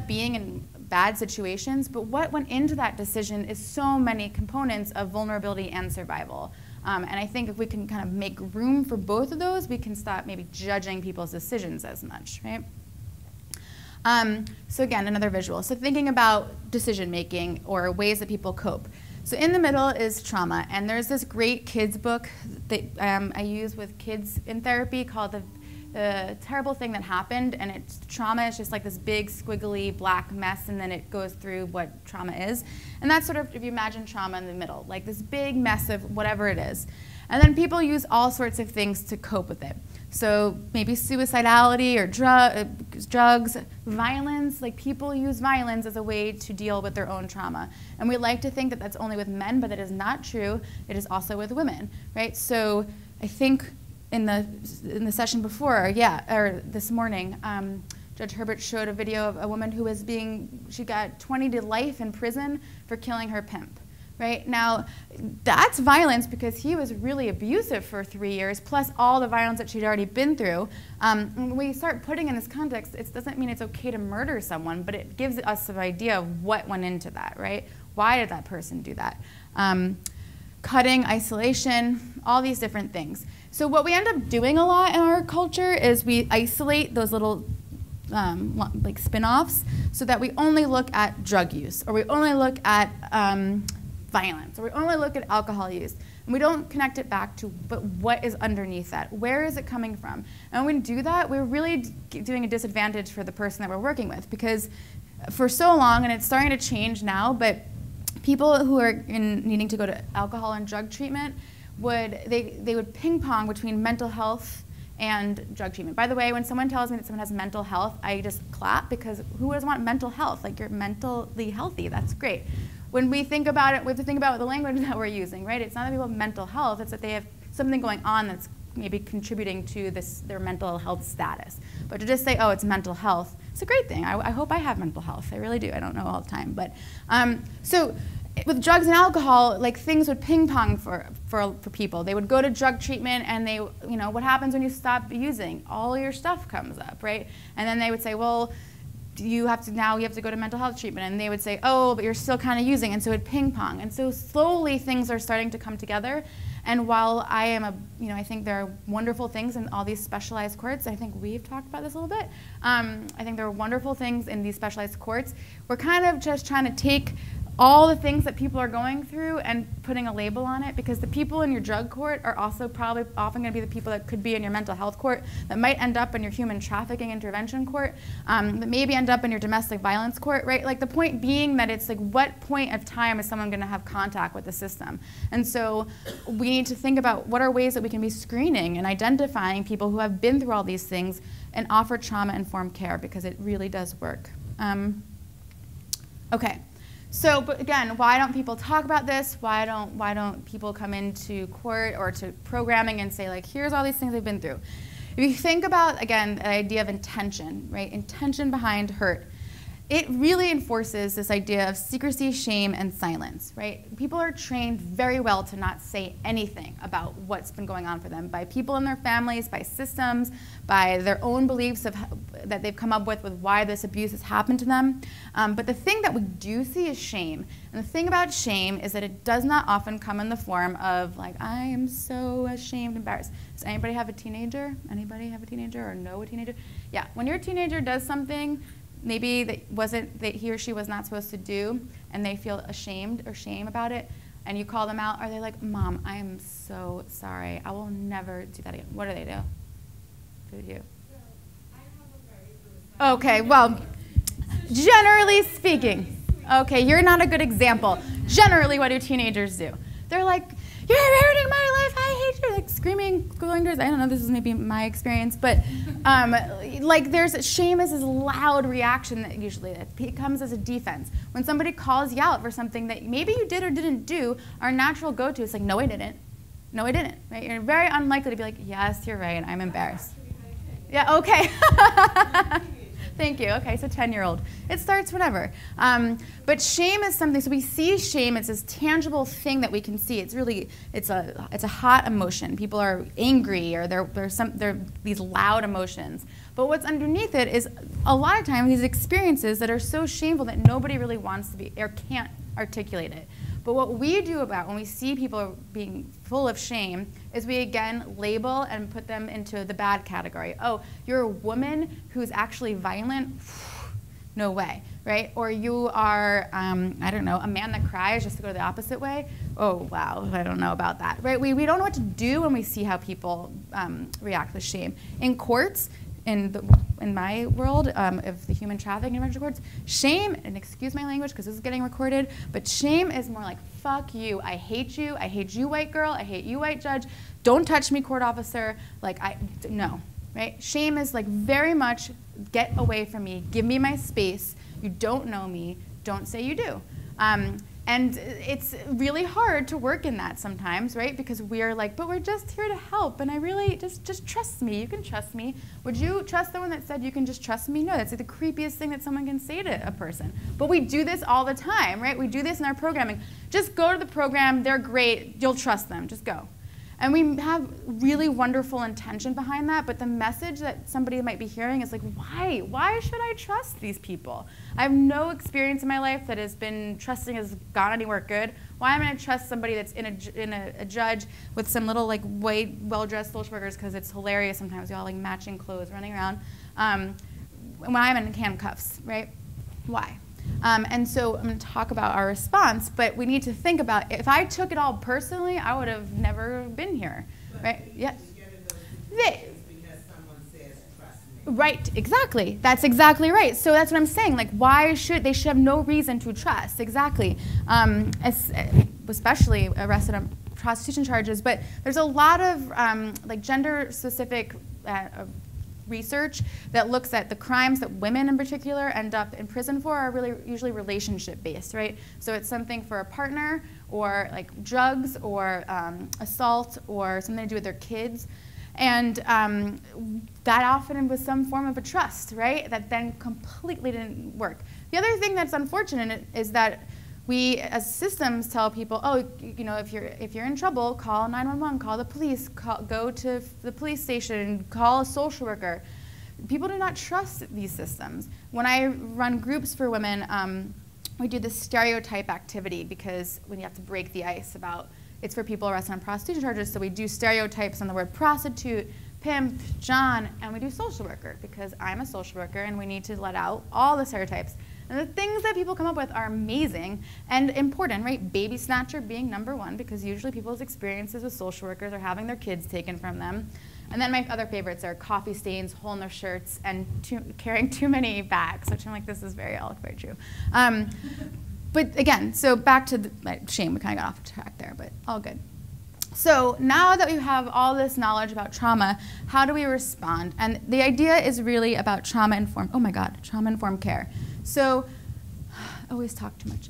being bad situations, but what went into that decision is so many components of vulnerability and survival. And I think if we can kind of make room for both of those, we can stop maybe judging people's decisions as much, right? So again, another visual. So thinking about decision making or ways that people cope. So in the middle is trauma, and there's this great kids book that I use with kids in therapy called the Terrible Thing That Happened, and it's trauma is just like this big squiggly black mess, and then it goes through what trauma is. And that's sort of, if you imagine trauma in the middle, like this big mess of whatever it is. And then people use all sorts of things to cope with it. So maybe suicidality or drugs, violence, like people use violence as a way to deal with their own trauma. And we like to think that that's only with men, but that is not true. It is also with women, right? So I think in the session before, or this morning, Judge Herbert showed a video of a woman who was she got 20 to life in prison for killing her pimp. Right? Now, that's violence because he was really abusive for 3 years, plus all the violence that she'd already been through. When we start putting in this context, it doesn't mean it's okay to murder someone, but it gives us an idea of what went into that, right? Why did that person do that? Cutting, isolation, all these different things. So what we end up doing a lot in our culture is we isolate those little like spin-offs so that we only look at drug use, or we only look at violence, or we only look at alcohol use, and we don't connect it back to, but what is underneath that? Where is it coming from? And when we do that, we're really doing a disadvantage for the person that we're working with, because for so long, and it's starting to change now, but people who are needing to go to alcohol and drug treatment they would ping pong between mental health and drug treatment. By the way, when someone tells me that someone has mental health, I just clap, because who doesn't want mental health? Like, you're mentally healthy, that's great. When we think about it, we have to think about the language that we're using, right? It's not that people have mental health, it's that they have something going on that's maybe contributing to their mental health status. But to just say, oh, it's mental health, it's a great thing. I hope I have mental health, I really do, I don't know all the time. But so with drugs and alcohol, like, things would ping pong for people. They would go to drug treatment, and what happens when you stop using? All your stuff comes up, right? And then they would say, well, you have to go to mental health treatment, and they would say, oh, but you're still kind of using, and so it would ping pong. And so slowly things are starting to come together. And while I think there are wonderful things in all these specialized courts, I think we've talked about this a little bit. I think there are wonderful things in these specialized courts. We're kind of just trying to take all the things that people are going through and putting a label on it, because the people in your drug court are also probably often going to be the people that could be in your mental health court, that might end up in your human trafficking intervention court, that maybe end up in your domestic violence court, right? Like, the point being that it's like, what point of time is someone going to have contact with the system? And so we need to think about what are ways that we can be screening and identifying people who have been through all these things and offer trauma-informed care, because it really does work. Okay. So, but again, why don't people talk about this? Why don't people come into court or to programming and say, like, here's all these things they've been through? If you think about, again, the idea of intention, right? Intention behind hurt. It really enforces this idea of secrecy, shame, and silence, right? People are trained very well to not say anything about what's been going on for them by people in their families, by systems, by their own beliefs that they've come up with why this abuse has happened to them. But the thing that we do see is shame. And the thing about shame is that it does not often come in the form of, like, I am so ashamed, embarrassed. Does anybody have a teenager? Anybody have a teenager or know a teenager? Yeah, when your teenager does something maybe that he or she was not supposed to do, and they feel ashamed or shame about it, and you call them out, are they like, Mom, I am so sorry, I will never do that again? What do? What do they do? Okay, well, generally speaking, okay, you're not a good example. Generally, what do teenagers do? They're like, you're ruining my life, I hate you, like screaming, going doors. I don't know, this is maybe my experience, but like, shame is this loud reaction that usually it comes as a defense. When somebody calls you out for something that maybe you did or didn't do, our natural go-to is like, no, I didn't. No, I didn't, right? You're very unlikely to be like, yes, you're right, I'm embarrassed. Yeah, okay. Thank you. Okay, so 10-year-old. It starts whenever. But shame is something, so we see shame, it's this tangible thing that we can see. It's a hot emotion. People are angry, or they're these loud emotions. But what's underneath it is a lot of times these experiences that are so shameful that nobody really wants to be or can't articulate it. But what we do about when we see people being full of shame is we again label and put them into the bad category. Oh, you're a woman who's actually violent? No way, right? Or you are, I don't know, a man that cries, just to go the opposite way. Oh, wow, I don't know about that, right? We don't know what to do when we see how people react with shame. In courts, in my world of the human trafficking intervention courts, shame, and excuse my language because this is getting recorded, but shame is more like, fuck you, I hate you white girl, I hate you white judge, don't touch me court officer, like no, right? Shame is like very much, get away from me, give me my space, you don't know me, don't say you do. And it's really hard to work in that sometimes, right? Because we're like, but we're just here to help, and I really, just trust me, you can trust me. Would you trust someone that said you can just trust me? No, that's like the creepiest thing that someone can say to a person. But we do this all the time, right? We do this in our programming. Just go to the program, they're great, you'll trust them, just go. And we have really wonderful intention behind that, but the message that somebody might be hearing is like, why? Why should I trust these people? I have no experience in my life that has been trusting has gone anywhere good. Why am I going to trust somebody that's in a judge with some little like white, well-dressed social workers, because it's hilarious sometimes, we all like matching clothes running around, when I'm in handcuffs, right? Why? And so I'm going to talk about our response, but we need to think about, if I took it all personally, I would have never been here, right? Yes. Because someone says, trust me. Right, exactly. That's exactly right. So that's what I'm saying. Like, they should have no reason to trust. Exactly. Especially arrested on prostitution charges. But there's a lot of like gender-specific research that looks at the crimes that women in particular end up in prison for are really usually relationship-based, right? So it's something for a partner, or like drugs, or assault, or something to do with their kids. And that often was some form of a trust, right? That then completely didn't work. The other thing that's unfortunate is that we, as systems, tell people, oh, you know, if you're in trouble, call 911, call the police, go to the police station, call a social worker. People do not trust these systems. When I run groups for women, we do this stereotype activity, because when you have to break the ice about, it's for people arrested on prostitution charges, so we do stereotypes on the word prostitute, pimp, John, and we do social worker, because I'm a social worker and we need to let out all the stereotypes. And the things that people come up with are amazing and important, right? Baby snatcher being #1, because usually people's experiences with social workers are having their kids taken from them. And then my other favorites are coffee stains, hole in their shirts, and carrying too many bags, which I'm like, this is very true. But again, so back to shame, we kind of got off track there, but all good. So now that we have all this knowledge about trauma, how do we respond? And the idea is really about trauma-informed, oh my God, trauma-informed care. So, I always talk too much.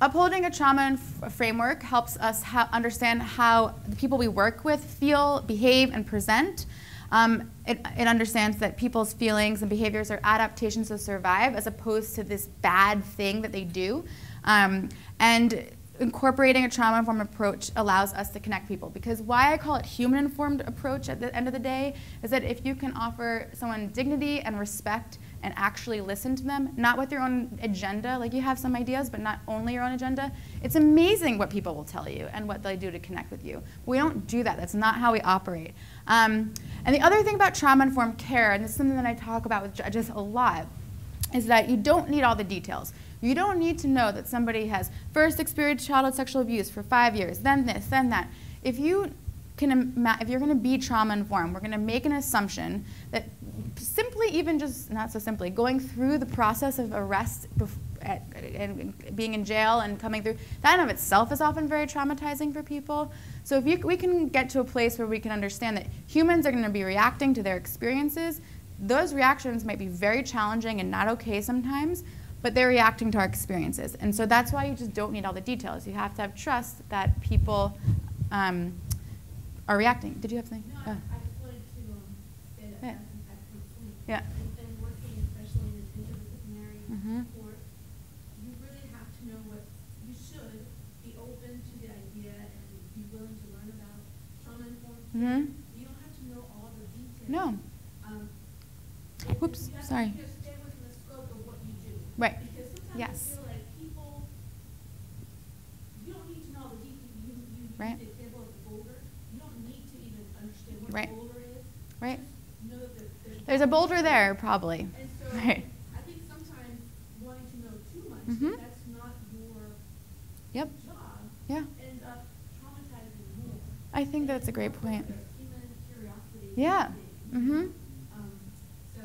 Upholding a trauma framework helps us understand how the people we work with feel, behave, and present. It understands that people's feelings and behaviors are adaptations to survive, as opposed to this bad thing that they do. And incorporating a trauma-informed approach allows us to connect people. Because why I call it human-informed approach at the end of the day is that if you can offer someone dignity and respect and actually listen to them, not with your own agenda, like you have some ideas, but not only your own agenda, it's amazing what people will tell you and what they do to connect with you. We don't do that. That's not how we operate. And the other thing about trauma-informed care, and this is something that I talk about with judges a lot, is that you don't need all the details. You don't need to know that somebody has first experienced childhood sexual abuse for 5 years, then this, then that. If you're going to be trauma-informed, we're going to make an assumption that simply, even just, not so simply, going through the process of arrest and being in jail and coming through, that in of itself is often very traumatizing for people. So if we can get to a place where we can understand that humans are going to be reacting to their experiences, those reactions might be very challenging and not okay sometimes, but they're reacting to our experiences. And so that's why you just don't need all the details. You have to have trust that people are reacting. Did you have something? No, I just wanted to say that that's an excellent point. Yeah. And working especially in an interdisciplinary court, you really have to know what you should be open to the idea and be willing to learn about trauma-informed care. You don't have to know all the details. No. Sorry. Just stay within the scope of what you do. Right. Because sometimes Yes. I feel like people, you don't need to know the details. You Right. use the example of the boulder. You don't need to even understand what Right. a boulder is. Right. Just know that There's a boulder there, probably. And so Right. I think sometimes wanting to know too much, Mhm. if that's not your Yep. job, Yeah. ends up traumatizing more. I think that's a great point. Human curiosity. Yeah. Mm-hmm. Mhm. So.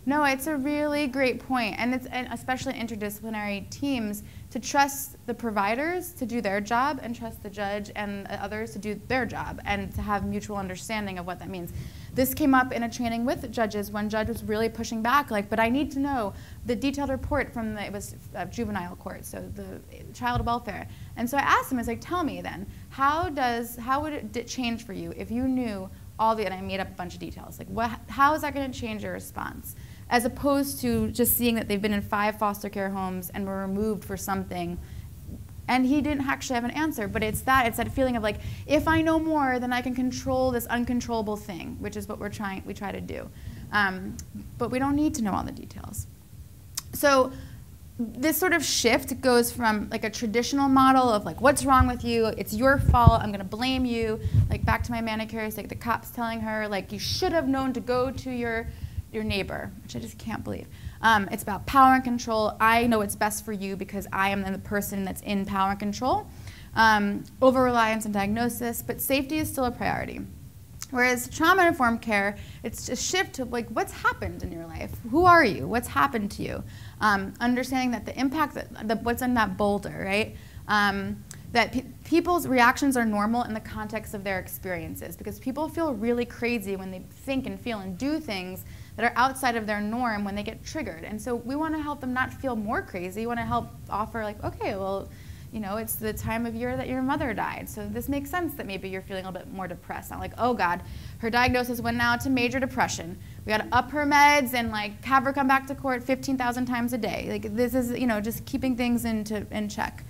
No, it's a really great point, and especially interdisciplinary teams to trust the providers to do their job and trust the judge and others to do their job and to have mutual understanding of what that means. This came up in a training with judges. One judge was really pushing back, like, but I need to know the detailed report from it was juvenile court, so the child welfare. And so I asked him, I was like, tell me then, how would it change for you if you knew all the, and I made up a bunch of details, like how is that going to change your response? As opposed to just seeing that they've been in 5 foster care homes and were removed for something. And he didn't actually have an answer, but it's that feeling of like, if I know more, then I can control this uncontrollable thing, which is what we try to do. But we don't need to know all the details. So this sort of shift goes from like a traditional model of like, what's wrong with you? It's your fault. I'm going to blame you. Like back to my manicurist, like the cops telling her, like, you should have known to go to your neighbor, which I just can't believe. It's about power and control. I know what's best for you because I am the person that's in power and control. Over-reliance on diagnosis, but safety is still a priority. Whereas trauma-informed care, it's a shift to like, what's happened in your life? Who are you? What's happened to you? Understanding that the impact, what's in that boulder, right? That people's reactions are normal in the context of their experiences, because people feel really crazy when they think and feel and do things that are outside of their norm when they get triggered. And so we want to help them not feel more crazy. We want to help offer like, okay, well, you know, it's the time of year that your mother died, so this makes sense that maybe you're feeling a little bit more depressed. Not like, oh God, her diagnosis went now to major depression. We got to up her meds and like have her come back to court 15,000 times a day. Like this is, you know, just keeping things in check.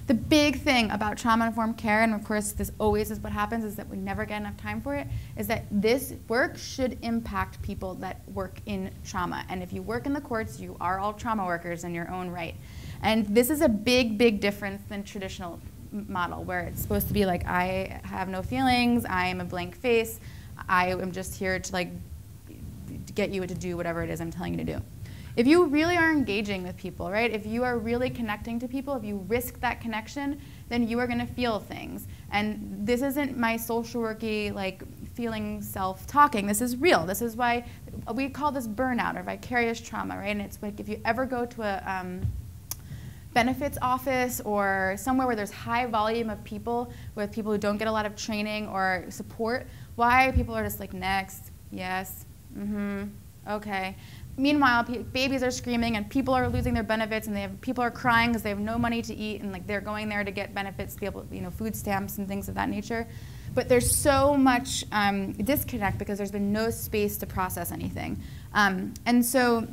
The big thing about trauma-informed care, and of course this always is what happens, is that we never get enough time for it, is that this work should impact people that work in trauma. And if you work in the courts, you are all trauma workers in your own right. And this is a big, big difference than traditional model, where it's supposed to be like, I have no feelings, I am a blank face, I am just here to like get you to do whatever it is I'm telling you to do. If you really are engaging with people, right? If you are really connecting to people, if you risk that connection, then you are going to feel things. And this isn't my social worky, like, feeling self-talking. This is real. This is why we call this burnout or vicarious trauma, right? And it's like if you ever go to a benefits office or somewhere where there's high volume of people, with people who don't get a lot of training or support, why people are just like, next, yes, okay. Meanwhile, babies are screaming and people are losing their benefits, and people are crying because they have no money to eat, and like they're going there to get benefits, to be able to, you know, food stamps and things of that nature. But there's so much disconnect because there's been no space to process anything. And so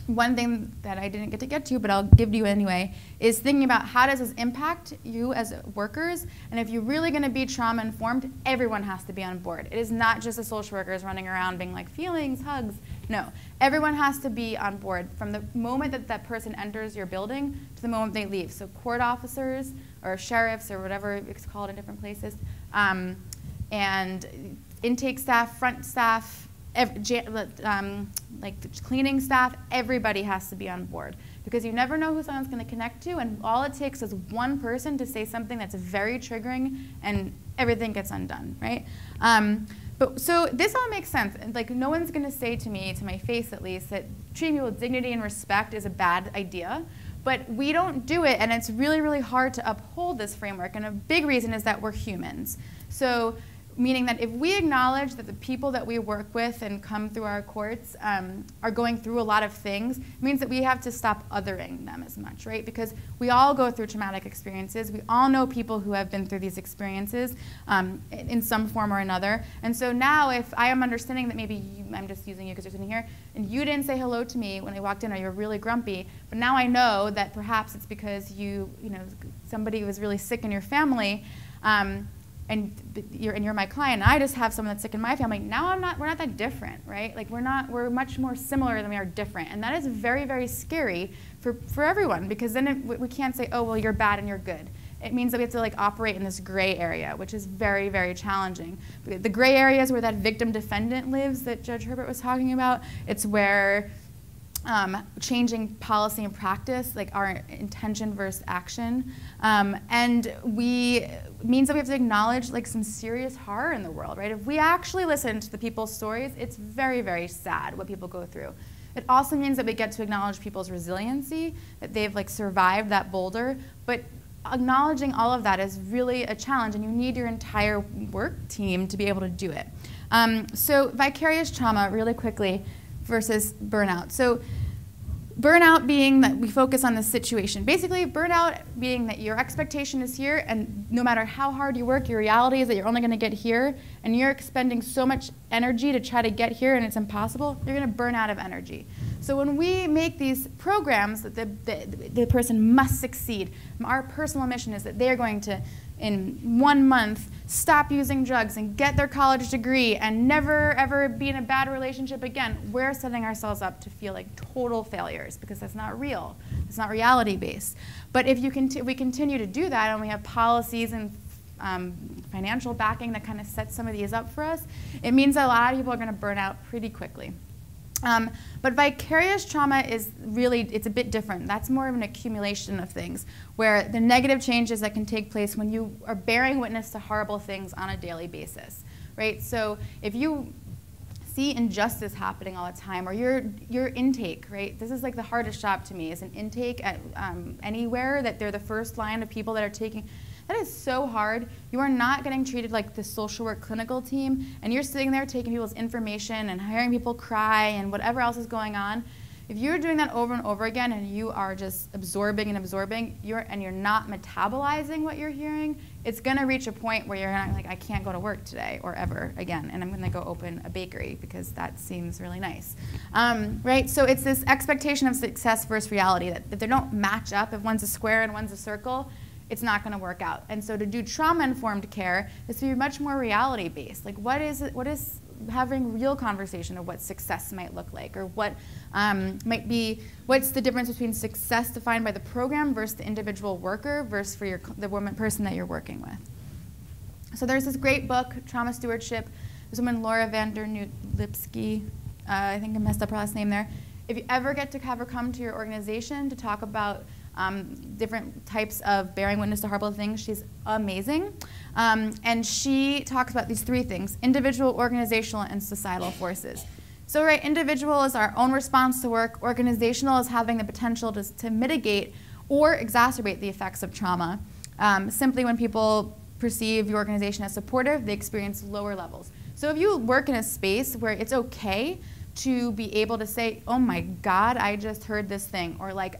one thing that I didn't get to, but I'll give to you anyway, is thinking about how does this impact you as workers, and if you're really going to be trauma-informed, everyone has to be on board. It is not just the social workers running around being like, feelings, hugs. No, everyone has to be on board from the moment that that person enters your building to the moment they leave. So court officers or sheriffs or whatever it's called in different places, and intake staff, front staff, like the cleaning staff, everybody has to be on board, because you never know who someone's going to connect to, and all it takes is one person to say something that's very triggering and everything gets undone, right? But so this all makes sense. Like, no one's going to say to me, to my face at least, that treating people with dignity and respect is a bad idea. But we don't do it, and it's really, really hard to uphold this framework. And a big reason is that we're humans. So, meaning that if we acknowledge that the people that we work with and come through our courts are going through a lot of things, it means that we have to stop othering them as much, right? Because we all go through traumatic experiences. We all know people who have been through these experiences in some form or another. And so now if I am understanding that maybe I'm just using you because you're sitting here, and you didn't say hello to me when I walked in, or you're really grumpy, but now I know that perhaps it's because you know, somebody was really sick in your family, you're my client, and I just have someone that's sick in my family, now we're not that different, right? Like we're much more similar than we are different. And that is very, very scary for everyone, because then we can't say, oh, well, you're bad and you're good. It means that we have to like operate in this gray area, which is very, very challenging. The gray area is where that victim-defendant lives that Judge Herbert was talking about. It's where changing policy and practice, like our intention versus action, and means that we have to acknowledge like some serious horror in the world, right? If we actually listen to the people's stories, it's very, very sad what people go through. It also means that we get to acknowledge people's resiliency, that they've like survived that boulder, but acknowledging all of that is really a challenge, and you need your entire work team to be able to do it. So vicarious trauma, really quickly, versus burnout. So burnout being that we focus on the situation. Basically, burnout being that your expectation is here, and no matter how hard you work, your reality is that you're only going to get here, and you're expending so much energy to try to get here, and it's impossible, you're going to burn out of energy. So when we make these programs that the person must succeed, our personal mission is that they are going to, in 1 month, stop using drugs and get their college degree and never ever be in a bad relationship again, we're setting ourselves up to feel like total failures, because that's not real. It's not reality-based. But if we continue to do that, and we have policies and financial backing that kind of sets some of these up for us, it means that a lot of people are going to burn out pretty quickly. But vicarious trauma is really, it's a bit different. That's more of an accumulation of things, where the negative changes that can take place when you are bearing witness to horrible things on a daily basis, right? So if you see injustice happening all the time, or your intake, right? This is like the hardest job to me, is an intake at anywhere, that they're the first line of people that are taking. That is so hard. You are not getting treated like the social work clinical team, and you're sitting there taking people's information and hearing people cry and whatever else is going on. If you're doing that over and over again, and you are just absorbing and absorbing, and you're not metabolizing what you're hearing, it's going to reach a point where you're not like, I can't go to work today or ever again, and I'm going to go open a bakery because that seems really nice, right? So it's this expectation of success versus reality, that if they don't match up, if one's a square and one's a circle, it's not going to work out. And so to do trauma-informed care is to be much more reality-based. Like what is having real conversation of what success might look like, or what might be, what's the difference between success defined by the program versus the individual worker versus for the person that you're working with. So there's this great book, Trauma Stewardship. This woman, Laura van der Lipsky, I think I messed up her last name there. If you ever get to have her come to your organization to talk about different types of bearing witness to horrible things, she's amazing. And she talks about these 3 things: individual, organizational, and societal forces. So right, individual is our own response to work. Organizational is having the potential to mitigate or exacerbate the effects of trauma. Simply when people perceive your organization as supportive, they experience lower levels. So if you work in a space where it's okay to be able to say, oh my God, I just heard this thing, or like,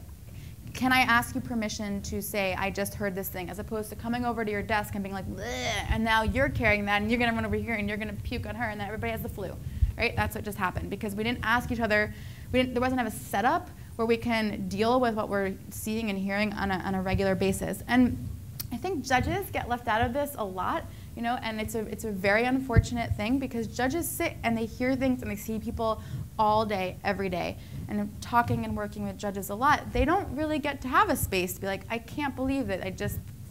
can I ask you permission to say, I just heard this thing, as opposed to coming over to your desk and being like, bleh, and now you're carrying that, and you're going to run over here, and you're going to puke on her, and then everybody has the flu, right? That's what just happened, because we didn't ask each other, there wasn't a setup where we can deal with what we're seeing and hearing on a regular basis. And I think judges get left out of this a lot, you know, and it's a very unfortunate thing, because judges sit and they hear things and they see people all day, every day. And talking and working with judges a lot, they don't really get to have a space to be like, I can't believe that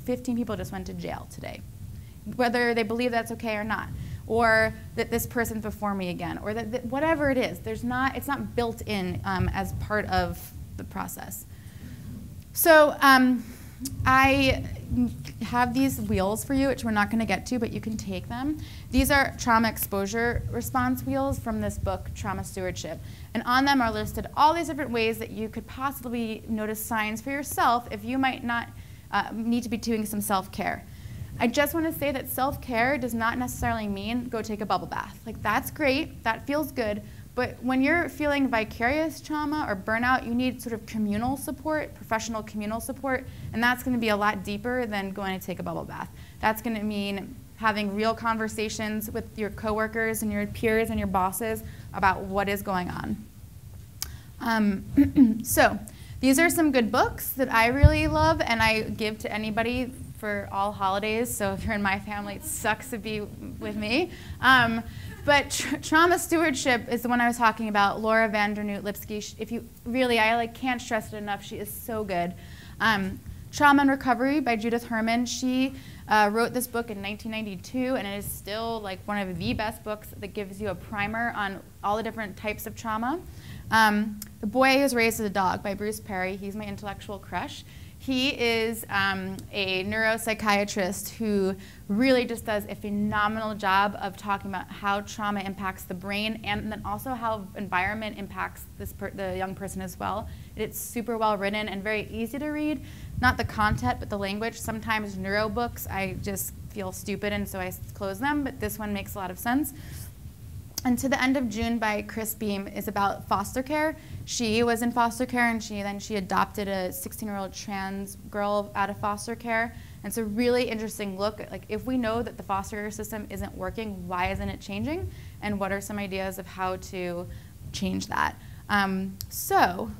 15 people just went to jail today. Whether they believe that's okay or not, or that this person's before me again, or that whatever it is, it's not built in as part of the process. So I have these wheels for you, which we're not going to get to, but you can take them. These are trauma exposure response wheels from this book, Trauma Stewardship. And on them are listed all these different ways that you could possibly notice signs for yourself if you might not need to be doing some self-care. I just want to say that self-care does not necessarily mean go take a bubble bath. Like, that's great, that feels good, but when you're feeling vicarious trauma or burnout, you need sort of communal support, professional communal support, and that's going to be a lot deeper than going to take a bubble bath. That's going to mean having real conversations with your coworkers and your peers and your bosses about what is going on. So these are some good books that I really love and I give to anybody for all holidays, so if you're in my family, it sucks to be with me. But trauma stewardship is the one I was talking about, Laura Vandernoot-Lipsky. If you really, I like can't stress it enough, she is so good. Trauma and Recovery by Judith Herman. She wrote this book in 1992, and it is still like one of the best books that gives you a primer on all the different types of trauma. The Boy I Was Raised as a Dog by Bruce Perry. He's my intellectual crush. He is a neuropsychiatrist who really just does a phenomenal job of talking about how trauma impacts the brain and then also how environment impacts the young person as well. It's super well written and very easy to read. Not the content, but the language. Sometimes neuro books, I just feel stupid and so I close them, but this one makes a lot of sense. And To the End of June by Chris Beam is about foster care. She was in foster care and she adopted a 16-year-old trans girl out of foster care. And it's a really interesting look at, like, if we know that the foster care system isn't working, why isn't it changing? And what are some ideas of how to change that? So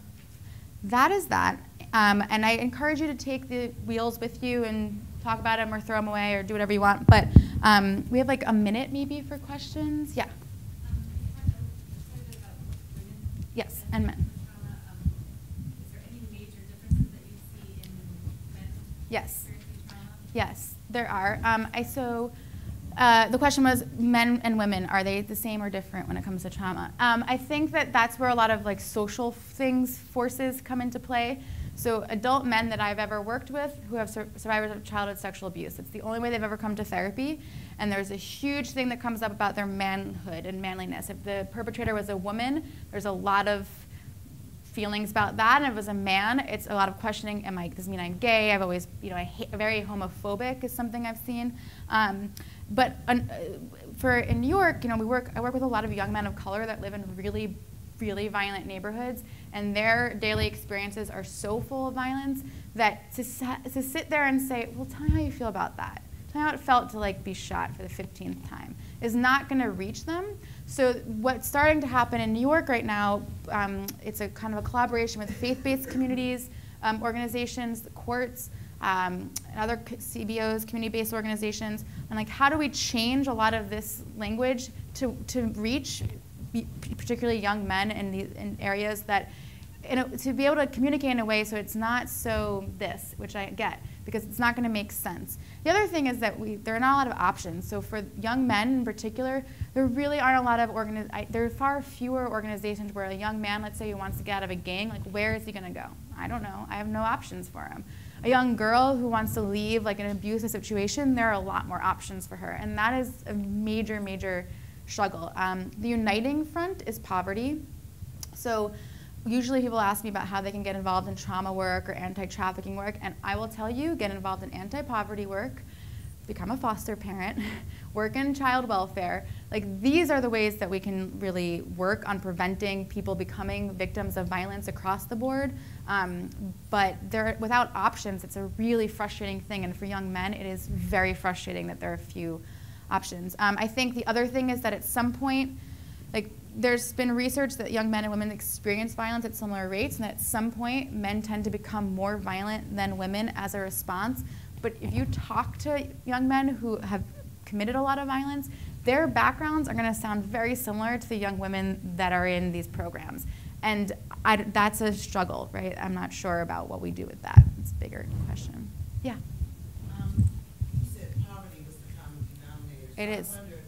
that is that. And I encourage you to take the wheels with you and talk about them or throw them away or do whatever you want. But we have like a minute maybe for questions. Yeah. Yes, and men. Is there any major differences that you see in men Yes. experiencing trauma? Yes, there are. The question was, men and women, are they the same or different when it comes to trauma? I think that that's where a lot of like social forces come into play. So adult men that I've ever worked with who have survivors of childhood sexual abuse, it's the only way they've ever come to therapy. And there's a huge thing that comes up about their manhood and manliness. If the perpetrator was a woman, there's a lot of feelings about that. And if it was a man, it's a lot of questioning. Does this mean I'm gay? I've always, very homophobic is something I've seen. But in New York, I work with a lot of young men of color that live in really, really violent neighborhoods, and their daily experiences are so full of violence that to sit there and say, well, tell me how you feel about that. Tell me how it felt to be shot for the 15th time is not going to reach them. So what's starting to happen in New York right now, it's a kind of a collaboration with faith-based communities, organizations, the courts, and other CBOs, community-based organizations, and how do we change a lot of this language to reach particularly young men in areas that, to be able to communicate in a way so it's not so this, which I get, because it's not going to make sense. The other thing is that there are not a lot of options. So for young men in particular, there really aren't a lot of there are far fewer organizations where a young man, let's say, who wants to get out of a gang, where is he going to go? I don't know. I have no options for him. A young girl who wants to leave an abusive situation, there are a lot more options for her, and that is a major, major struggle. The uniting front is poverty. So usually people ask me about how they can get involved in trauma work or anti-trafficking work, and I will tell you, get involved in anti-poverty work, become a foster parent, work in child welfare. These are the ways that we can really work on preventing people becoming victims of violence across the board. But without options, it's a really frustrating thing, and for young men, it is very frustrating that there are few options. I think the other thing is that at some point, there's been research that young men and women experience violence at similar rates, and at some point, men tend to become more violent than women as a response. But if you talk to young men who have committed a lot of violence, their backgrounds are going to sound very similar to the young women that are in these programs. And that's a struggle, right? I'm not sure about what we do with that. It's a bigger question. Yeah? You said poverty was the common denominator. So It is. I wonder,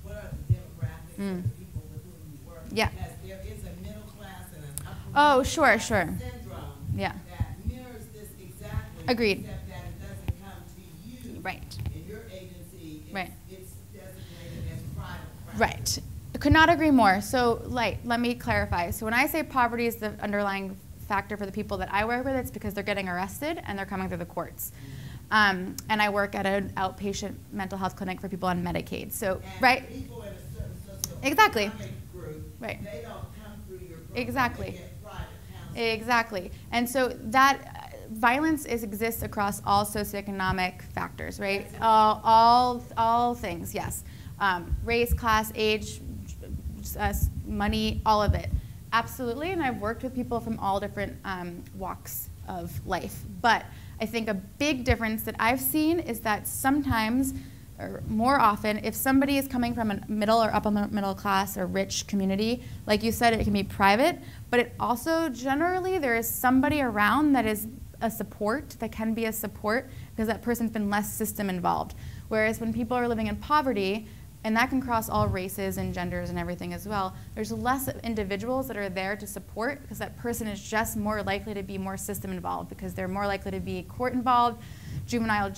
what are the demographics of the people with whom you work? Yeah. Because there is a middle class and an upper Oh, middle sure, class sure. syndrome Yeah. that mirrors this exactly. Agreed. Except that it doesn't come to you. Right. In your agency, Right. it's designated as private practice. Right. I could not agree more. So let me clarify. So when I say poverty is the underlying factor for the people that I work with, it's because they're getting arrested and they're coming through the courts. And I work at an outpatient mental health clinic for people on Medicaid. So, And right? people in a certain Exactly. socioeconomic group, Right. they don't come through your program. Exactly. They get private counseling. Exactly. And so that violence exists across all socioeconomic factors, right? All things, yes. Race, class, age, money, all of it. Absolutely, and I've worked with people from all different walks of life. But I think a big difference that I've seen is that sometimes, or more often, if somebody is coming from a middle or upper middle class or rich community, like you said, it can be private, but it also generally there is somebody around that is a support, that can be a support, because that person's been less system involved. Whereas when people are living in poverty, and that can cross all races and genders and everything as well, there's less individuals that are there to support, because that person is just more likely to be more system involved, because they're more likely to be court involved, juvenile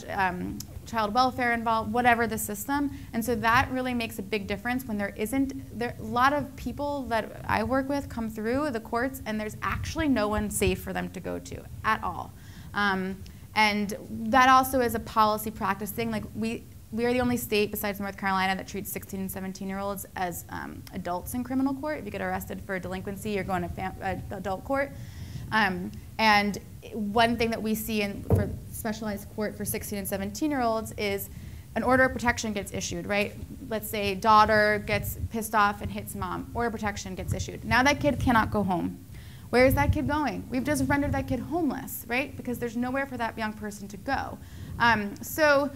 child welfare involved, whatever the system. And so that really makes a big difference when there isn't, a lot of people that I work with come through the courts and there's actually no one safe for them to go to at all. And that also is a policy practice thing. Like we are the only state besides North Carolina that treats 16 and 17-year-olds as adults in criminal court. If you get arrested for delinquency, you're going to adult court. And one thing that we see for specialized court for 16 and 17-year-olds is an order of protection gets issued, right? Let's say daughter gets pissed off and hits mom. Order of protection gets issued. Now that kid cannot go home. Where is that kid going? We've just rendered that kid homeless, right? Because there's nowhere for that young person to go. So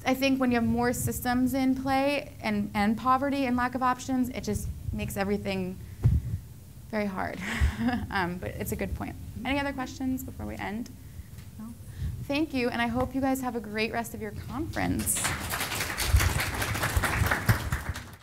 I think when you have more systems in play and poverty and lack of options, it just makes everything very hard. But it's a good point. Any other questions before we end? No? Thank you, and I hope you guys have a great rest of your conference.